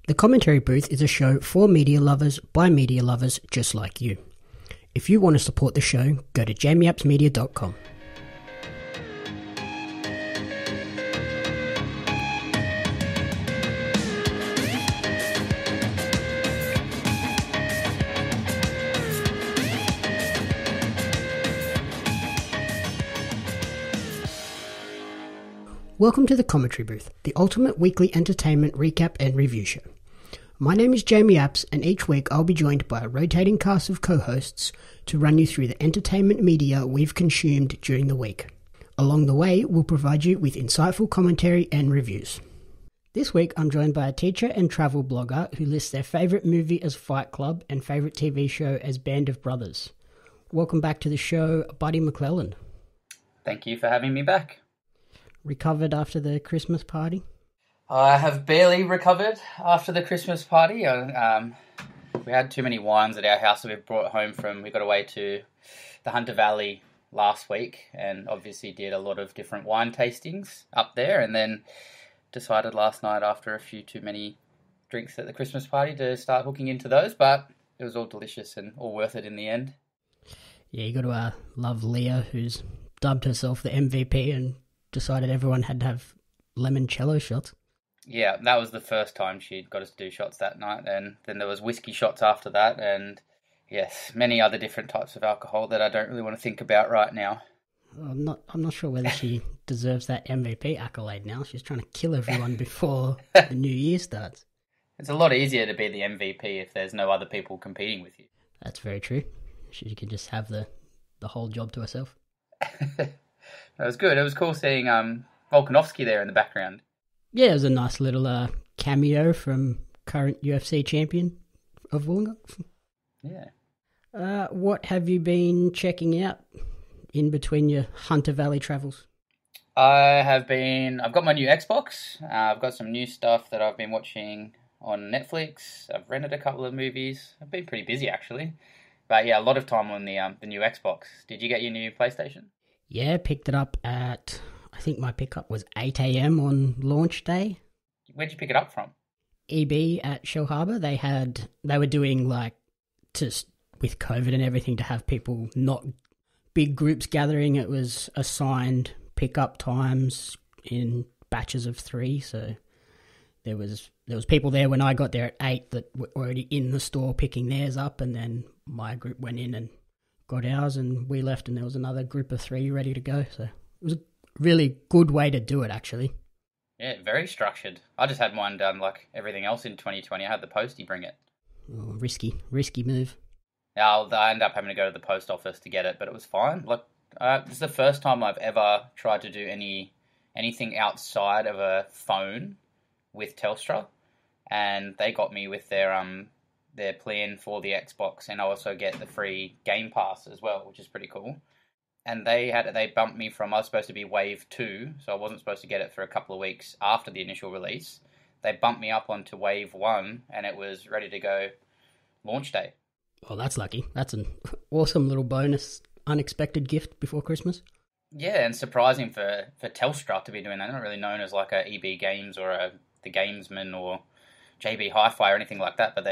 The Commentary Booth is a show for media lovers by media lovers just like you. If you want to support the show, go to jamieappsmedia.com. Welcome to the Commentary Booth, the ultimate weekly entertainment recap and review show. My name is Jamie Apps, and each week I'll be joined by a rotating cast of co-hosts to run you through the entertainment media we've consumed during the week. Along the way, we'll provide you with insightful commentary and reviews. This week I'm joined by a teacher and travel blogger who lists their favourite movie as Fight Club and favourite TV show as Band of Brothers. Welcome back to the show, Buddy McClelland. Thank you for having me back. Recovered after the Christmas party? I have barely recovered after the Christmas party. We had too many wines at our house that we brought home from. We got away to the Hunter Valley last week and obviously did a lot of different wine tastings up there, and then decided last night after a few too many drinks at the Christmas party to start hooking into those, but it was all delicious and all worth it in the end. Yeah, you got to love Leah, who's dubbed herself the MVP and decided everyone had to have limoncello shots. Yeah, that was the first time she'd got us to do shots that night, and then there was whiskey shots after that, and yes, many other different types of alcohol that I don't really want to think about right now. I'm not sure whether she deserves that MVP accolade now. She's trying to kill everyone before the new year starts. It's a lot easier to be the MVP if there's no other people competing with you. That's very true. She can just have the whole job to herself. It was good. It was cool seeing Volkanovski there in the background. Yeah, it was a nice little cameo from current UFC champion of Wollongong. Yeah. What have you been checking out in between your Hunter Valley travels? I've got my new Xbox. I've got some new stuff that I've been watching on Netflix. I've rented a couple of movies. I've been pretty busy, actually. But yeah, a lot of time on the new Xbox. Did you get your new PlayStation? Yeah, picked it up at, I think my pickup was 8 a.m. on launch day. Where'd you pick it up from? EB at Shell Harbour. They were doing with COVID and everything, to have people not big groups gathering. It was assigned pickup times in batches of 3. So there was people there when I got there at 8 that were already in the store picking theirs up, and then my group went in and got ours, and we left, and there was another group of 3 ready to go. So it was a really good way to do it, actually. Yeah, very structured. I just had mine done like everything else in 2020. I had the postie bring it. Oh, risky move. Yeah, I ended up having to go to the post office to get it, but it was fine. This is the first time I've ever tried to do anything outside of a phone with Telstra, and they got me with their plan for the Xbox, and I also get the free Game Pass as well, which is pretty cool. And they bumped me from, I was supposed to be Wave 2, so I wasn't supposed to get it for a couple of weeks after the initial release. They bumped me up onto Wave 1, and it was ready to go launch day. Oh, that's lucky. That's an awesome little bonus, unexpected gift before Christmas. Yeah, and surprising for Telstra to be doing that. They're not really known as like a EB Games or the Gamesman or JB Hi-Fi or anything like that, but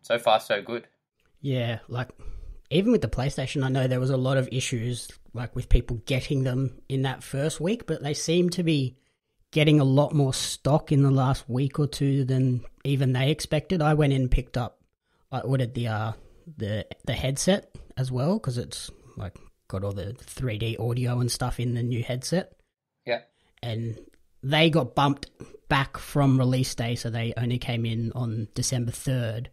so far so good. Yeah, even with the PlayStation, I know there was a lot of issues with people getting them in that first week, but they seem to be getting a lot more stock in the last week or two than even they expected. I went in and picked up, I ordered the headset as well, because it's got all the 3D audio and stuff in the new headset. Yeah. And they got bumped back from release day, so they only came in on December 3rd.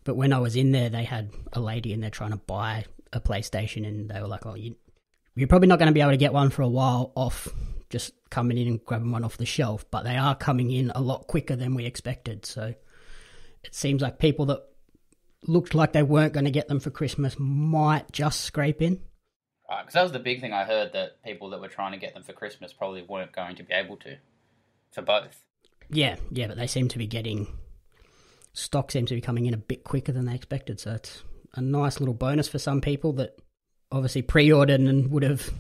But when I was in there, they had a lady in there trying to buy a PlayStation, and they were like, oh, you're probably not going to be able to get one for a while off just coming in and grabbing one off the shelf, but they are coming in a lot quicker than we expected. So it seems like people that looked like they weren't going to get them for Christmas might just scrape in. Right, because that was the big thing I heard, that people that were trying to get them for Christmas probably weren't going to be able to, for both. Yeah, but they seem to be stock seems to be coming in a bit quicker than they expected, so it's a nice little bonus for some people that obviously pre-ordered and would have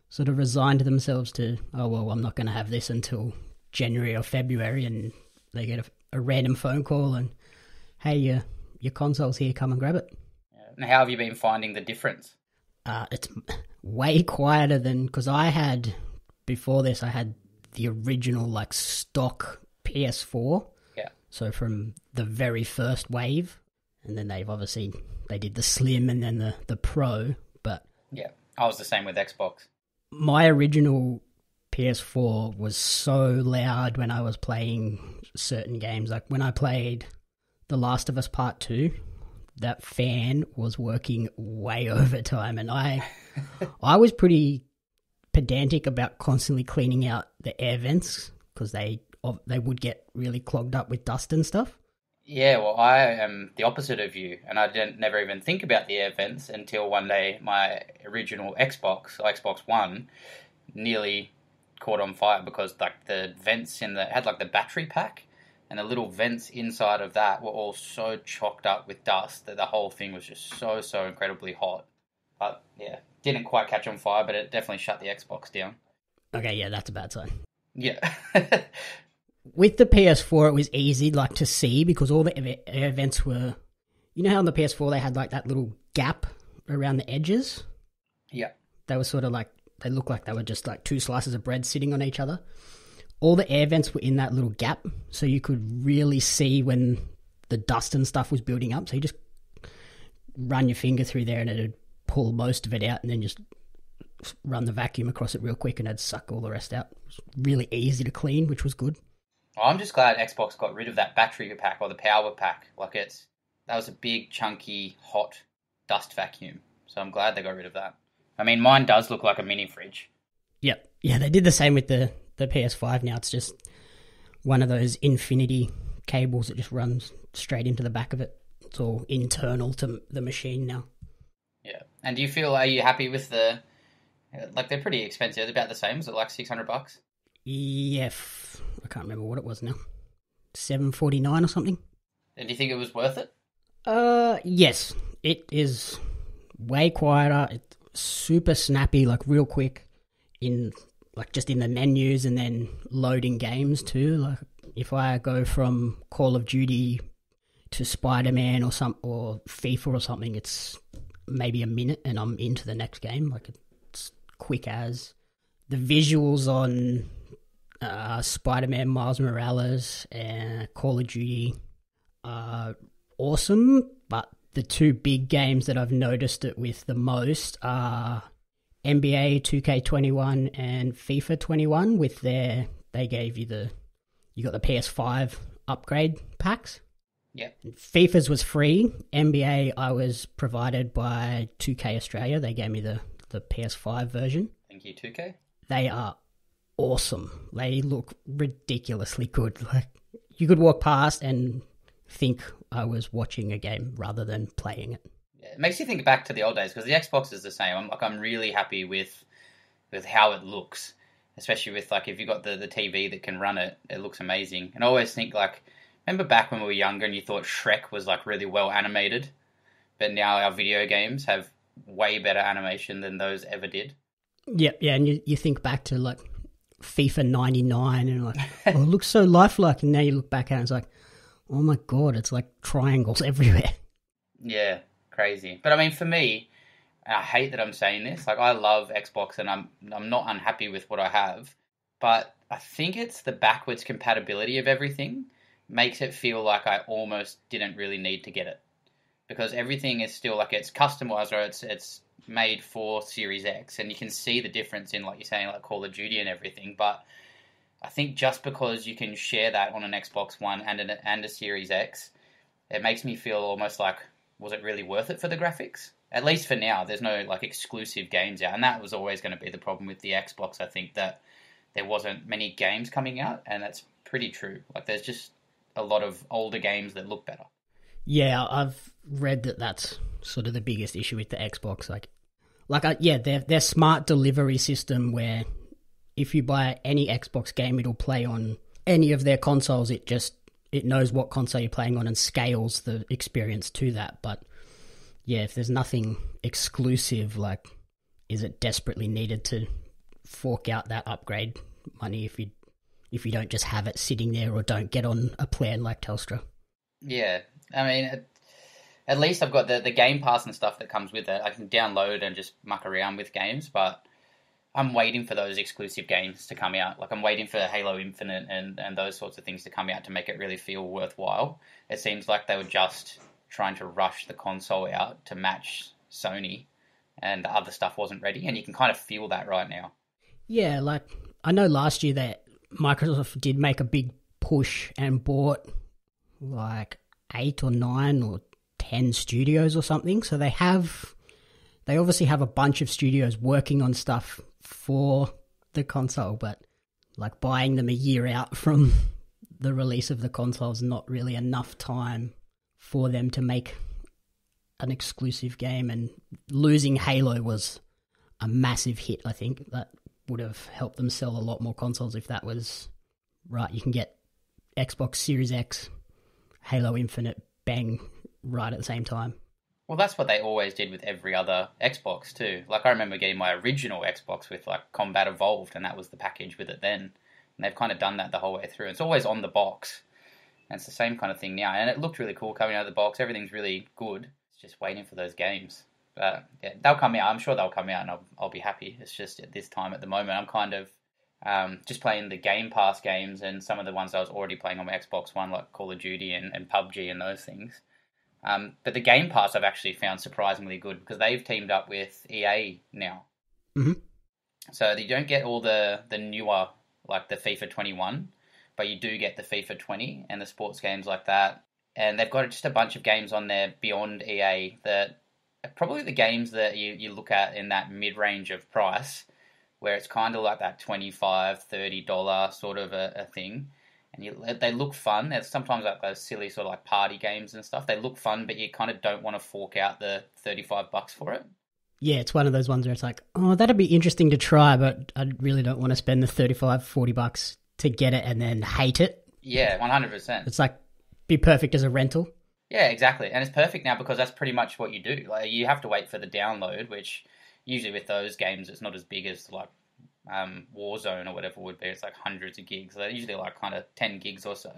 sort of resigned themselves to, oh, well, I'm not going to have this until January or February, and they get a random phone call and, hey, your console's here, come and grab it. And how have you been finding the difference? It's way quieter than, because before this, I had the original like stock PS4. Yeah. So from the very first wave, and then they did the Slim and then the Pro, but... Yeah, I was the same with Xbox. My original PS4 was so loud when I was playing certain games. Like when I played The Last of Us Part 2, that fan was working way overtime, and I was pretty pedantic about constantly cleaning out the air vents because they would get really clogged up with dust and stuff. Yeah, well, I am the opposite of you, and I didn't never even think about the air vents until one day my original Xbox One, nearly caught on fire because like the vents had like the battery pack, and the little vents inside of that were all so chocked up with dust that the whole thing was just so incredibly hot. But yeah, didn't quite catch on fire, but it definitely shut the Xbox down. Okay, yeah, that's a bad sign. Yeah. With the PS4, it was easy like to see because all the air vents were... You know how on the PS4 they had like that little gap around the edges? Yeah. They were sort of like... They looked like they were just like two slices of bread sitting on each other. All the air vents were in that little gap, so you could really see when the dust and stuff was building up. So you just run your finger through there and it'd pull most of it out, and then just run the vacuum across it real quick and it'd suck all the rest out. It was really easy to clean, which was good. Well, I'm just glad Xbox got rid of that battery pack or the power pack. Like that was a big, chunky, hot dust vacuum. So I'm glad they got rid of that. I mean, mine does look like a mini fridge. Yep. Yeah, they did the same with the PS5 now. It's just one of those infinity cables that just runs straight into the back of it. It's all internal to the machine now. Yeah. And are you happy with like they're pretty expensive. They're about the same. Is it like $600? Yeah. I can't remember what it was now. $749 or something. And do you think it was worth it? Yes. It is way quieter. It's super snappy, like real quick just in the menus and then loading games too. Like if I go from Call of Duty to Spider-Man or FIFA or something, it's maybe a minute and I'm into the next game. Like it's quick as. The visuals on Spider-Man Miles Morales and Call of Duty are awesome, but the two big games that I've noticed it with the most are NBA 2K21 and FIFA 21 they gave you you got the PS5 upgrade packs. Yeah. FIFA's was free. NBA I was provided by 2K Australia. They gave me the PS5 version. Thank you, 2K. They are awesome. They look ridiculously good. Like you could walk past and think I was watching a game rather than playing it. Yeah, it makes you think back to the old days because the Xbox is the same. I'm really happy with how it looks, especially with like if you got the TV that can run it, it looks amazing. And I always think like, remember back when we were younger and you thought Shrek was like really well animated, but now our video games have way better animation than those ever did. Yeah, and you think back to like FIFA 99 and like, oh, it looks so lifelike, and now you look back at it and it's like, oh my god, it's like triangles everywhere. Yeah, crazy. But I mean, for me, and I hate that I'm saying this, like I love Xbox and I'm not unhappy with what I have, but I think it's the backwards compatibility of everything makes it feel like I almost didn't really need to get it. Because everything is still like it's customized or it's made for Series X, and you can see the difference in, like you're saying, like Call of Duty and everything. But I think just because you can share that on an Xbox One and a Series X, it makes me feel almost like, was it really worth it for the graphics? At least for now, there's no like exclusive games out, and that was always going to be the problem with the Xbox. I think that there wasn't many games coming out, and that's pretty true. Like there's just a lot of older games that look better. Yeah, I've read that that's sort of the biggest issue with the Xbox. Their smart delivery system where if you buy any Xbox game, it'll play on any of their consoles. It knows what console you're playing on and scales the experience to that. But yeah, if there's nothing exclusive, like, is it desperately needed to fork out that upgrade money if you don't just have it sitting there or don't get on a plan like Telstra. Yeah, I mean, at least I've got the Game Pass and stuff that comes with it. I can download and just muck around with games, but I'm waiting for those exclusive games to come out. Like, I'm waiting for Halo Infinite and those sorts of things to come out to make it really feel worthwhile. It seems like they were just trying to rush the console out to match Sony, and the other stuff wasn't ready, and you can kind of feel that right now. Yeah, like, I know last year that Microsoft did make a big push and bought like 8 or 9 or 10 studios or something. So they obviously have a bunch of studios working on stuff for the console, but like buying them a year out from the release of the console is not really enough time for them to make an exclusive game, and losing Halo was a massive hit. I think that would have helped them sell a lot more consoles if that was right. You can get Xbox Series X, Halo Infinite, bang, right at the same time. Well, that's what they always did with every other Xbox too. Like, I remember getting my original Xbox with like Combat Evolved, and that was the package with it then. And they've kind of done that the whole way through. It's always on the box. And it's the same kind of thing now. And it looked really cool coming out of the box. Everything's really good. It's just waiting for those games. But yeah, they'll come out. I'm sure they'll come out, and I'll be happy. It's just at this time, at the moment, I'm kind of just playing the Game Pass games and some of the ones I was already playing on my Xbox One, like Call of Duty and PUBG and those things. But the Game Pass I've actually found surprisingly good, because they've teamed up with EA now. Mm-hmm. So you don't get all the newer, like the FIFA 21, but you do get the FIFA 20 and the sports games like that. And they've got just a bunch of games on there beyond EA that are probably the games that you look at in that mid-range of price, where it's kind of like that $25, $30 sort of a thing. And they look fun. There's sometimes like those silly sort of like party games and stuff. They look fun, but you kind of don't want to fork out the $35 for it. Yeah, it's one of those ones where it's like, oh, that'd be interesting to try, but I really don't want to spend the $35, $40 to get it and then hate it. Yeah, 100%. It's like, be perfect as a rental. Yeah, exactly. And it's perfect now because that's pretty much what you do. Like, you have to wait for the download, which usually with those games, it's not as big as like Warzone or whatever it would be. It's like hundreds of gigs. They're usually like kind of 10 gigs or so.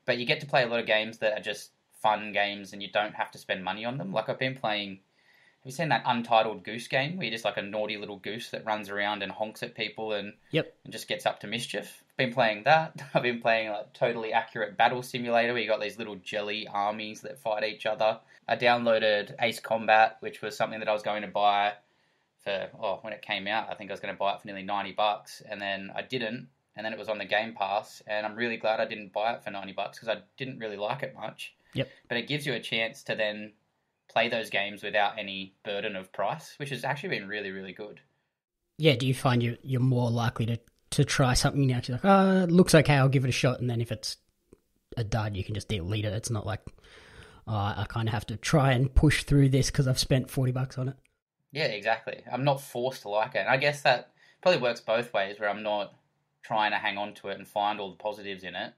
But you get to play a lot of games that are just fun games, and you don't have to spend money on them. Like, I've been playing... Have you seen that Untitled Goose game where you're just like a naughty little goose that runs around and honks at people and just gets up to mischief? I've been playing that. I've been playing like Totally Accurate Battle Simulator where you got these little jelly armies that fight each other. I downloaded Ace Combat, which was something that I was going to buy for, when it came out. I think I was going to buy it for nearly $90, and then I didn't, and then it was on the Game Pass, and I'm really glad I didn't buy it for $90 because I didn't really like it much. Yep. But it gives you a chance to then play those games without any burden of price, which has actually been really, really good. Yeah, do you find you're more likely to try something now? You're like, it looks okay, I'll give it a shot, and then if it's a dud, you can just delete it. It's not like, I kind of have to try and push through this because I've spent $40 on it. Yeah, exactly. I'm not forced to like it. And I guess that probably works both ways, where I'm not trying to hang on to it and find all the positives in it.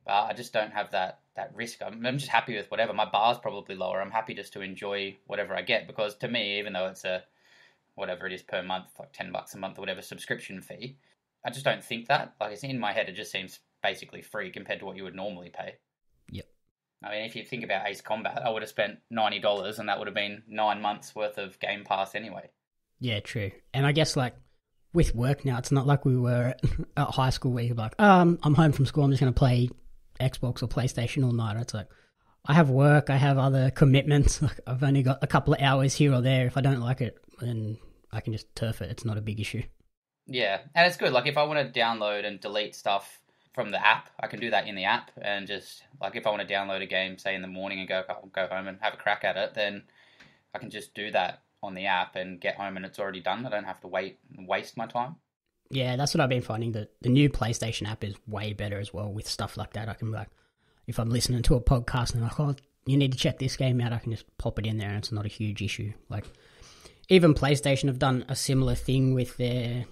But I just don't have that risk. I'm just happy with whatever. My bar's probably lower. I'm happy just to enjoy whatever I get, because to me, even though it's a, whatever it is per month, like $10 a month or whatever subscription fee, I just don't think that. Like, it's in my head, it just seems basically free compared to what you would normally pay. Yep. I mean, if you think about Ace Combat, I would have spent $90 and that would have been 9 months worth of Game Pass anyway. Yeah, true. And I guess, like, with work now, it's not like we were at high school where you're like, I'm home from school, I'm just going to play Xbox or PlayStation all night. It's like, I have work, I have other commitments. Like, I've only got a couple of hours here or there. If I don't like it, then I can just turf it. It's not a big issue. Yeah, and it's good. Like, if I want to download and delete stuff from the app, I can do that in the app, and just, like, if I want to download a game, say in the morning, and go home and have a crack at it, then I can just do that on the app and get home and it's already done. I don't have to wait and waste my time. Yeah, that's what I've been finding, that the new PlayStation app is way better as well with stuff like that. I can, like, if I'm listening to a podcast and I'm like, you need to check this game out, I can just pop it in there and it's not a huge issue. Like, even PlayStation have done a similar thing with their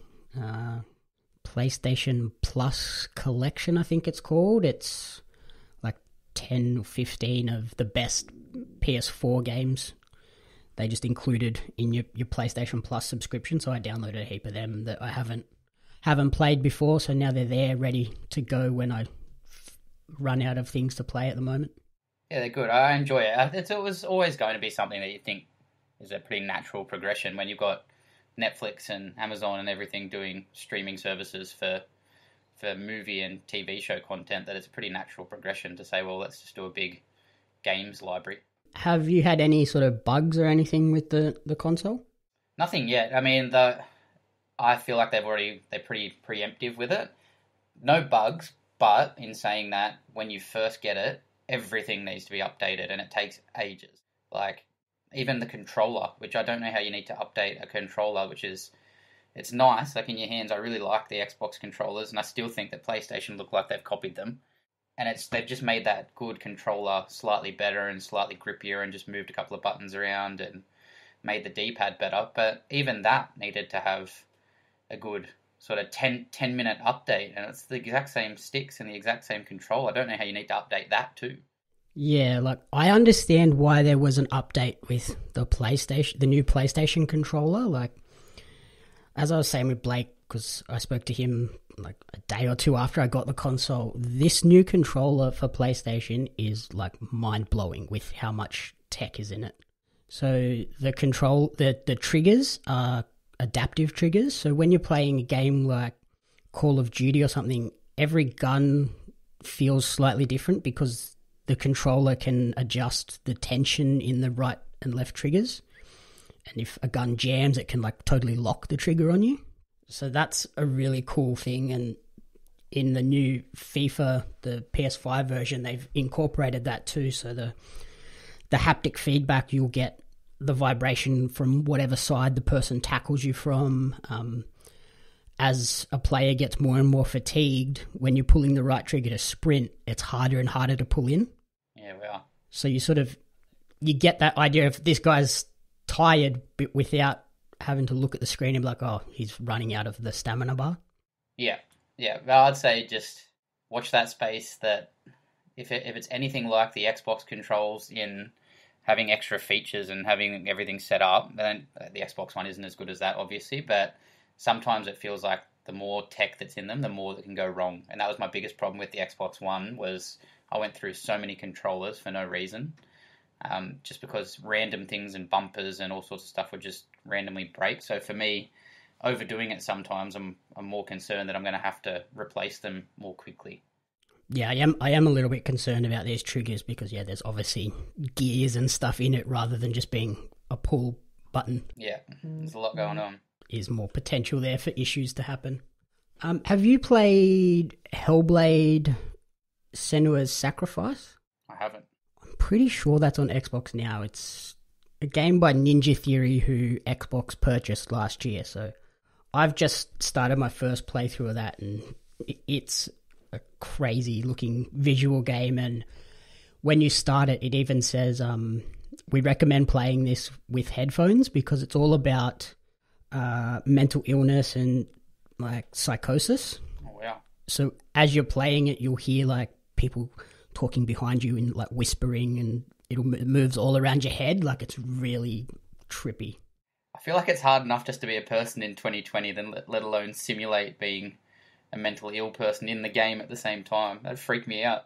PlayStation Plus collection, I think it's called. It's like 10 or 15 of the best PS4 games they just included in your PlayStation Plus subscription. So I downloaded a heap of them that I haven't haven't played before, so now they're there ready to go when I run out of things to play at the moment. Yeah, they're good. I enjoy it. It was always going to be something that you think is a pretty natural progression when you've got Netflix and Amazon and everything doing streaming services for movie and TV show content, that it's a pretty natural progression to say, well, let's just do a big games library. Have you had any sort of bugs or anything with the console? Nothing yet. I mean, I feel like they're pretty preemptive with it. No bugs, but in saying that, when you first get it, everything needs to be updated, and it takes ages. Like, even the controller, which I don't know how you need to update a controller, it's nice, like in your hands. I really like the Xbox controllers, and I still think that PlayStation look like they've copied them. And they've just made that good controller slightly better and slightly grippier, and just moved a couple of buttons around and made the D-pad better. But even that needed to have a good sort of 10-minute update, and it's the exact same sticks and the exact same control. I don't know how you need to update that too. Yeah, like, I understand why there was an update with the new PlayStation controller. Like, as I was saying with Blake, because I spoke to him like a day or two after I got the console, this new controller for PlayStation is like mind-blowing with how much tech is in it. So the triggers are adaptive triggers. So when you're playing a game like Call of Duty or something, every gun feels slightly different because the controller can adjust the tension in the right and left triggers. And if a gun jams, it can like totally lock the trigger on you. So that's a really cool thing. And in the new FIFA, the PS5 version, they've incorporated that too. So the haptic feedback, you'll get the vibration from whatever side the person tackles you from. As a player gets more and more fatigued, when you're pulling the right trigger to sprint, it's harder and harder to pull in. Yeah, we are. So you get that idea of this guy's tired, but without having to look at the screen and be like, oh, he's running out of the stamina bar. Yeah. Well, I'd say just watch that space. That if it's anything like the Xbox controls in having extra features and having everything set up, then the Xbox One isn't as good as that, obviously, but sometimes it feels like the more tech that's in them, the more that can go wrong. And that was my biggest problem with the Xbox One, was I went through so many controllers for no reason, just because random things and bumpers and all sorts of stuff would just randomly break. So for me, overdoing it sometimes, I'm more concerned that I'm going to have to replace them more quickly. Yeah, I am a little bit concerned about these triggers because, yeah, there's obviously gears and stuff in it rather than just being a pull button. Yeah, there's a lot going on. Is more potential there for issues to happen. Have you played Hellblade: Senua's Sacrifice? I haven't. I'm pretty sure that's on Xbox now. It's a game by Ninja Theory, who Xbox purchased last year. So I've just started my first playthrough of that, and it's a crazy looking visual game. And when you start it, it even says we recommend playing this with headphones because it's all about mental illness and like psychosis. Oh wow. So as you're playing it, you'll hear like people talking behind you and like whispering, and it moves all around your head. Like, it's really trippy. I feel like it's hard enough just to be a person in 2020, then let alone simulate being a mentally ill person in the game at the same time. That'd freak me out.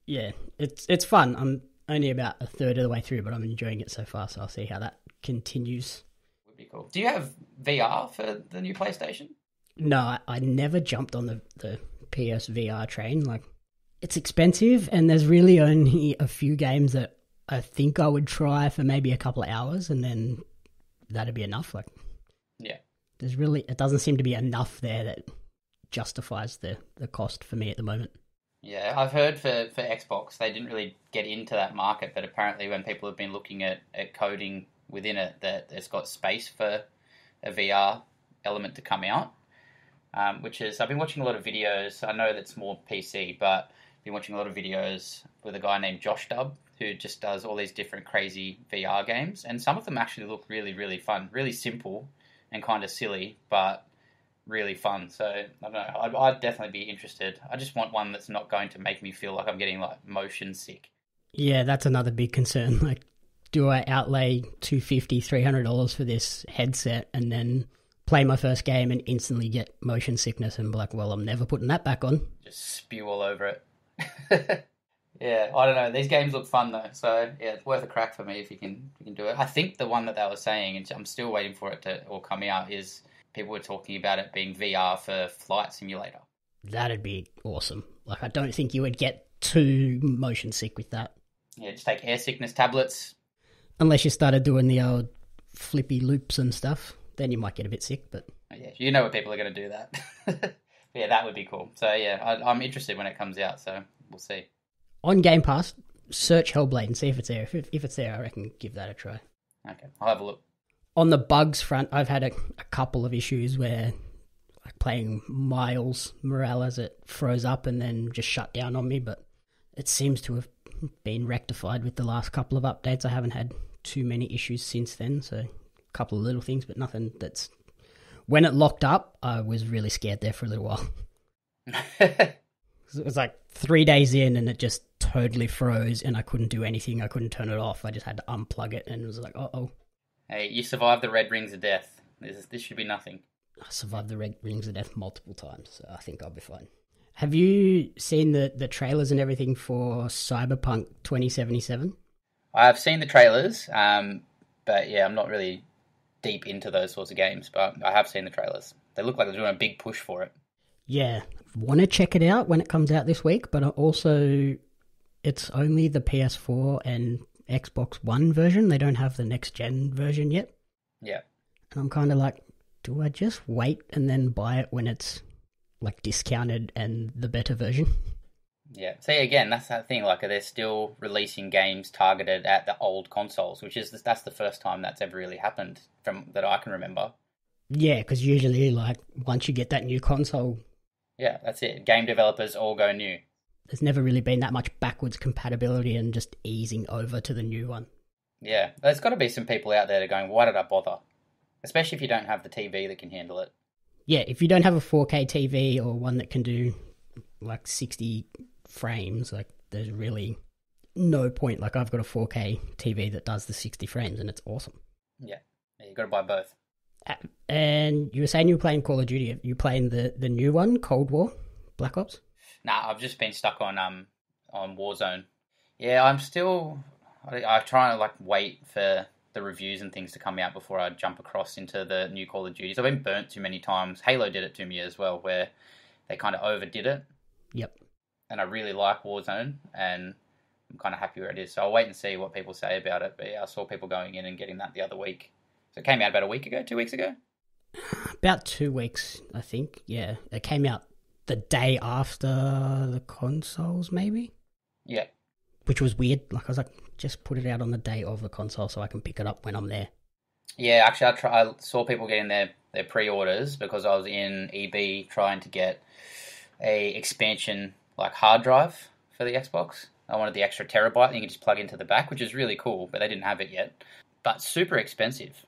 Yeah, it's fun. I'm only about a third of the way through, but I'm enjoying it so far, so I'll see how that continues. Would be cool. Do you have VR for the new PlayStation? No, I never jumped on the PS VR train. Like, it's expensive, and there's really only a few games that I think I would try for maybe a couple of hours, and then that'd be enough. Like, yeah, it doesn't seem to be enough there that justifies the cost for me at the moment. Yeah, I've heard for Xbox, they didn't really get into that market, but apparently when people have been looking at coding within it, that it's got space for a VR element to come out, which is, I've been watching a lot of videos. I know that's more PC, but I've been watching a lot of videos with a guy named Josh Dub, who just does all these different crazy VR games, and some of them actually look really, really fun, really simple and kind of silly, but really fun. So I don't know, I'd definitely be interested. I just want one that's not going to make me feel like I'm getting like motion sick. Yeah, that's another big concern. Like, do I outlay $250, $300 for this headset and then play my first game and instantly get motion sickness and be like, well, I'm never putting that back on. Just spew all over it. Yeah, I don't know. These games look fun though, so yeah, it's worth a crack for me if you can do it. I think the one that they were saying, and I'm still waiting for it to all come out, is people were talking about it being VR for Flight Simulator. That'd be awesome. Like, I don't think you would get too motion sick with that. Yeah, just take air sickness tablets. Unless you started doing the old flippy loops and stuff, then you might get a bit sick, but... Yeah, you know what people are going to do that. Yeah, that would be cool. So yeah, I'm interested when it comes out, so we'll see. On Game Pass, search Hellblade and see if it's there. If it's there, I reckon give that a try. Okay, I'll have a look. On the bugs front, I've had a couple of issues where, like playing Miles Morales, it froze up and then just shut down on me, but it seems to have been rectified with the last couple of updates. I haven't had too many issues since then, so a couple of little things, but nothing that's... When it locked up, I was really scared there for a little while. It was like 3 days in and it just totally froze and I couldn't do anything. I couldn't turn it off. I just had to unplug it and it was like, uh-oh. Hey, you survived the red rings of death. This should be nothing. I survived the red rings of death multiple times, so I think I'll be fine. Have you seen the trailers and everything for Cyberpunk 2077? I've seen the trailers, but yeah, I'm not really deep into those sorts of games, but I have seen the trailers. They look like they're doing a big push for it. Yeah, want to check it out when it comes out this week, but also it's only the PS4 and Xbox One version. They don't have the next gen version yet. Yeah. And I'm kind of like, do I just wait and then buy it when it's like discounted and the better version? Yeah. See, again, that's that thing. Like, they're still releasing games targeted at the old consoles, that's the first time that's ever really happened from that I can remember. Yeah, because usually, like, once you get that new console... Yeah, that's it. Game developers all go new. There's never really been that much backwards compatibility and just easing over to the new one. Yeah, there's got to be some people out there that are going, why did I bother? Especially if you don't have the TV that can handle it. Yeah, if you don't have a 4K TV or one that can do, like, 60 frames, like, there's really no point. Like, I've got a 4K TV that does the 60 frames and it's awesome. Yeah, you've got to buy both. And you were saying you were playing Call of Duty. Are you playing the new one, Cold War, Black Ops? Nah, I've just been stuck on Warzone. Yeah, I'm still... I try to like wait for the reviews and things to come out before I jump across into the new Call of Duties. I've been burnt too many times. Halo did it to me as well, where they kind of overdid it. Yep. And I really like Warzone, and I'm kind of happy where it is. So I'll wait and see what people say about it. But yeah, I saw people going in and getting that the other week. So it came out about a week ago, 2 weeks ago? About 2 weeks, I think. Yeah, it came out the day after the consoles, maybe? Yeah. Which was weird. Like, I was like, just put it out on the day of the console so I can pick it up when I'm there. Yeah, actually, I saw people getting their pre-orders because I was in EB trying to get a expansion, like, hard drive for the Xbox. I wanted the extra terabyte and you could just plug into the back, which is really cool, but they didn't have it yet. But super expensive.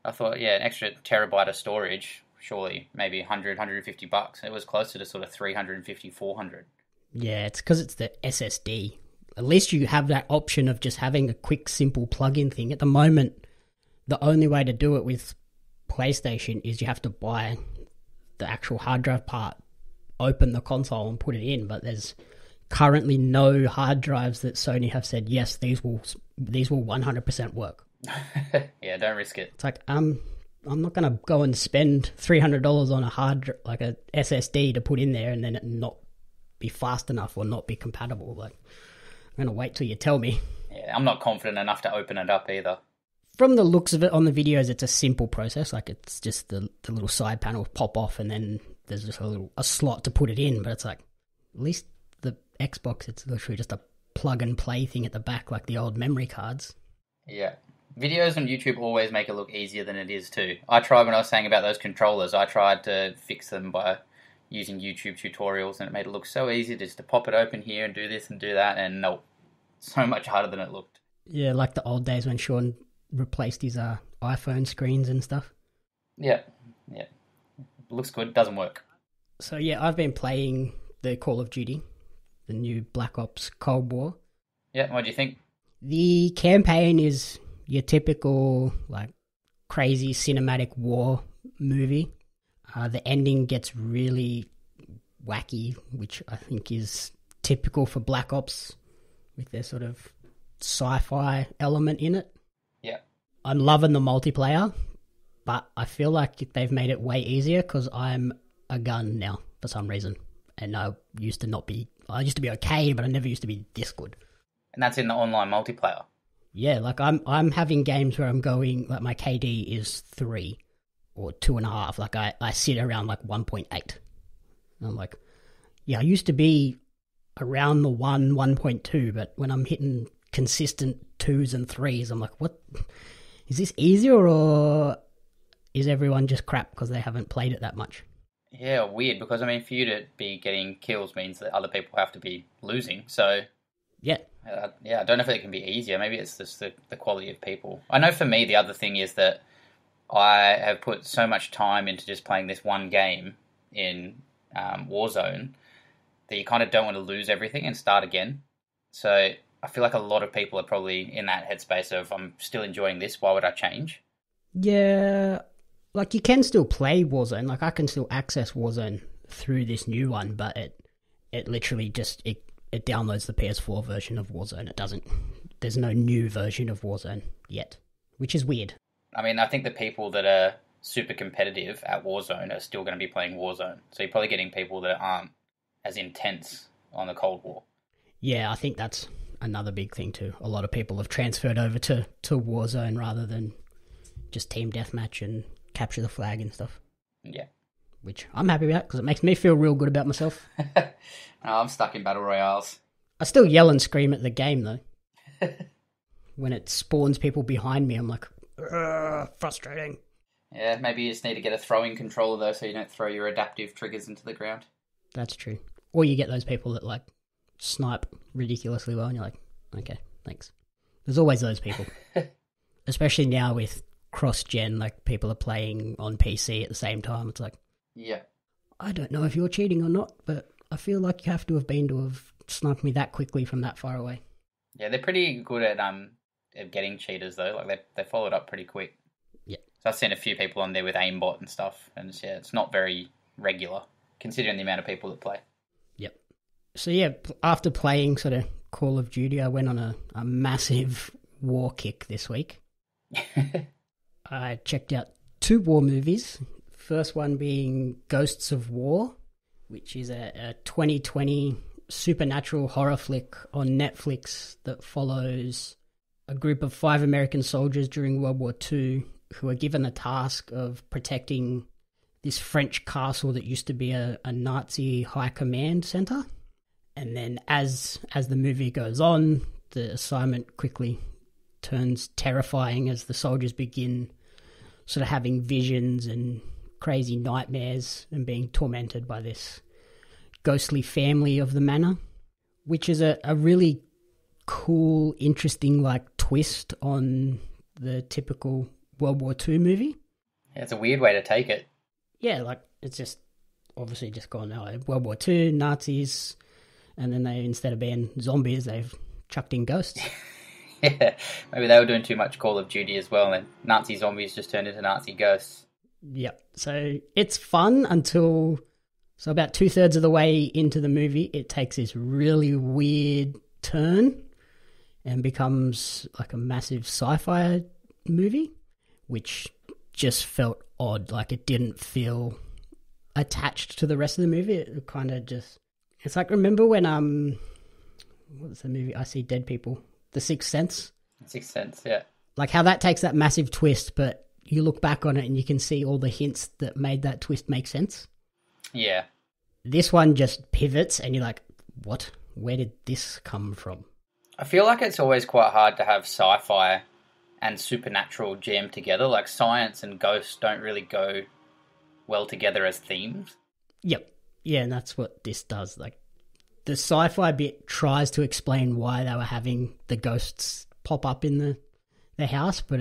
I thought, yeah, an extra terabyte of storage, surely maybe 100, 150 bucks. It was closer to sort of 350, 400. Yeah, it's because it's the SSD. At least you have that option of just having a quick, simple plug-in thing. At the moment, the only way to do it with PlayStation is you have to buy the actual hard drive part, open the console and put it in, but there's currently no hard drives that Sony have said, yes, these will 100% work. Yeah, don't risk it. It's like, I'm not going to go and spend $300 on like a SSD to put in there and then it not be fast enough or not be compatible. Like, I'm going to wait till you tell me. Yeah, I'm not confident enough to open it up either. From the looks of it on the videos, it's a simple process. Like, it's just the little side panel pop off and then there's just a slot to put it in. But it's like, at least the Xbox, it's literally just a plug and play thing at the back, like the old memory cards. Yeah. Videos on YouTube always make it look easier than it is too. I tried, when I was saying about those controllers, I tried to fix them by using YouTube tutorials and it made it look so easy just to pop it open here and do this and do that, and no, so much harder than it looked. Yeah, like the old days when Sean replaced his iPhone screens and stuff. Yeah. It looks good, doesn't work. So yeah, I've been playing the Call of Duty, the new Black Ops Cold War. Yeah, what do you think? The campaign is your typical, like, crazy cinematic war movie. The ending gets really wacky, which I think is typical for Black Ops with their sort of sci-fi element in it. Yeah. I'm loving the multiplayer, but I feel like they've made it way easier because I'm a gun now for some reason. And I used to be okay, but I never used to be this good. And that's in the online multiplayer. Yeah, like I'm having games where I'm going, like my KD is 3 or 2.5. Like I sit around like 1.8. And I'm like, yeah, I used to be around the 1.2, but when I'm hitting consistent 2s and 3s, I'm like, what? Is this easier or is everyone just crap because they haven't played it that much? Yeah, weird, because, I mean, for you to be getting kills means that other people have to be losing, so... Yeah. I don't know if it can be easier. Maybe it's just the quality of people. I know for me, the other thing is that I have put so much time into just playing this one game in Warzone that you kind of don't want to lose everything and start again. So I feel like a lot of people are probably in that headspace of, I'm still enjoying this, why would I change? Yeah, like you can still play Warzone. Like I can still access Warzone through this new one, but it literally just... It downloads the PS4 version of Warzone. There's no new version of Warzone yet, which is weird. I mean, I think the people that are super competitive at Warzone are still going to be playing Warzone. So you're probably getting people that aren't as intense on the Cold War. Yeah, I think that's another big thing too. A lot of people have transferred over to Warzone rather than just team deathmatch and capture the flag and stuff. Yeah. Which I'm happy about because it makes me feel real good about myself. I'm stuck in Battle Royales. I still yell and scream at the game though. When it spawns people behind me, I'm like, frustrating. Yeah, maybe you just need to get a throwing controller though so you don't throw your adaptive triggers into the ground. That's true. Or you get those people that like snipe ridiculously well and you're like, okay, thanks. There's always those people. Especially now with cross-gen, like people are playing on PC at the same time. It's like, yeah, I don't know if you're cheating or not, but I feel like you have to have sniped me that quickly from that far away. Yeah, they're pretty good at getting cheaters though. Like they followed up pretty quick. Yeah. So I've seen a few people on there with aimbot and stuff, and it's not very regular considering the amount of people that play. Yep. So yeah, after playing sort of Call of Duty, I went on a massive war kick this week. I checked out 2 war movies. First one being Ghosts of War, which is a 2020 supernatural horror flick on Netflix that follows a group of 5 American soldiers during World War II who are given the task of protecting this French castle that used to be a Nazi high command center. And then as the movie goes on, the assignment quickly turns terrifying as the soldiers begin sort of having visions and crazy nightmares and being tormented by this ghostly family of the manor, which is a really cool, interesting like twist on the typical World War II movie. Yeah, it's a weird way to take it. Yeah, like it's just obviously just gone World War II, Nazis, and then they, instead of being zombies, they've chucked in ghosts. Yeah, maybe they were doing too much Call of Duty as well, and Nazi zombies just turned into Nazi ghosts. Yep. So it's fun until... So about 2/3 of the way into the movie, it takes this really weird turn and becomes like a massive sci-fi movie, which just felt odd. Like it didn't feel attached to the rest of the movie. It kind of just... It's like, remember when... what was the movie? I See Dead People. The Sixth Sense. Sixth Sense, yeah. Like how that takes that massive twist, but you look back on it and you can see all the hints that made that twist make sense. Yeah. This one just pivots and you're like, what? Where did this come from? I feel like it's always quite hard to have sci-fi and supernatural jammed together. Like science and ghosts don't really go well together as themes. Yep. Yeah, and that's what this does. Like the sci-fi bit tries to explain why they were having the ghosts pop up in the house, but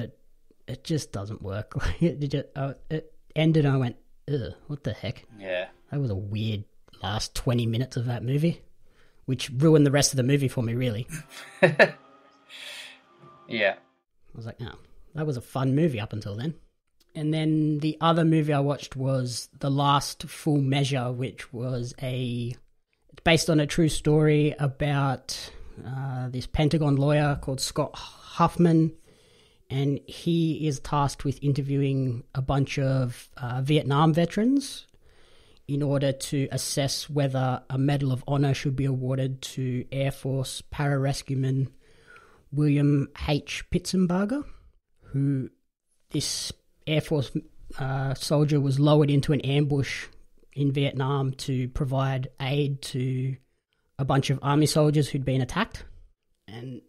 it just doesn't work. It ended and I went, ugh, what the heck? Yeah. That was a weird last 20 minutes of that movie, which ruined the rest of the movie for me, really. Yeah. I was like, oh, that was a fun movie up until then. And then the other movie I watched was The Last Full Measure, which was based on a true story about this Pentagon lawyer called Scott Huffman, and he is tasked with interviewing a bunch of Vietnam veterans in order to assess whether a Medal of Honor should be awarded to Air Force pararescueman William H. Pitsenbarger, who this Air Force soldier was lowered into an ambush in Vietnam to provide aid to a bunch of army soldiers who'd been attacked. And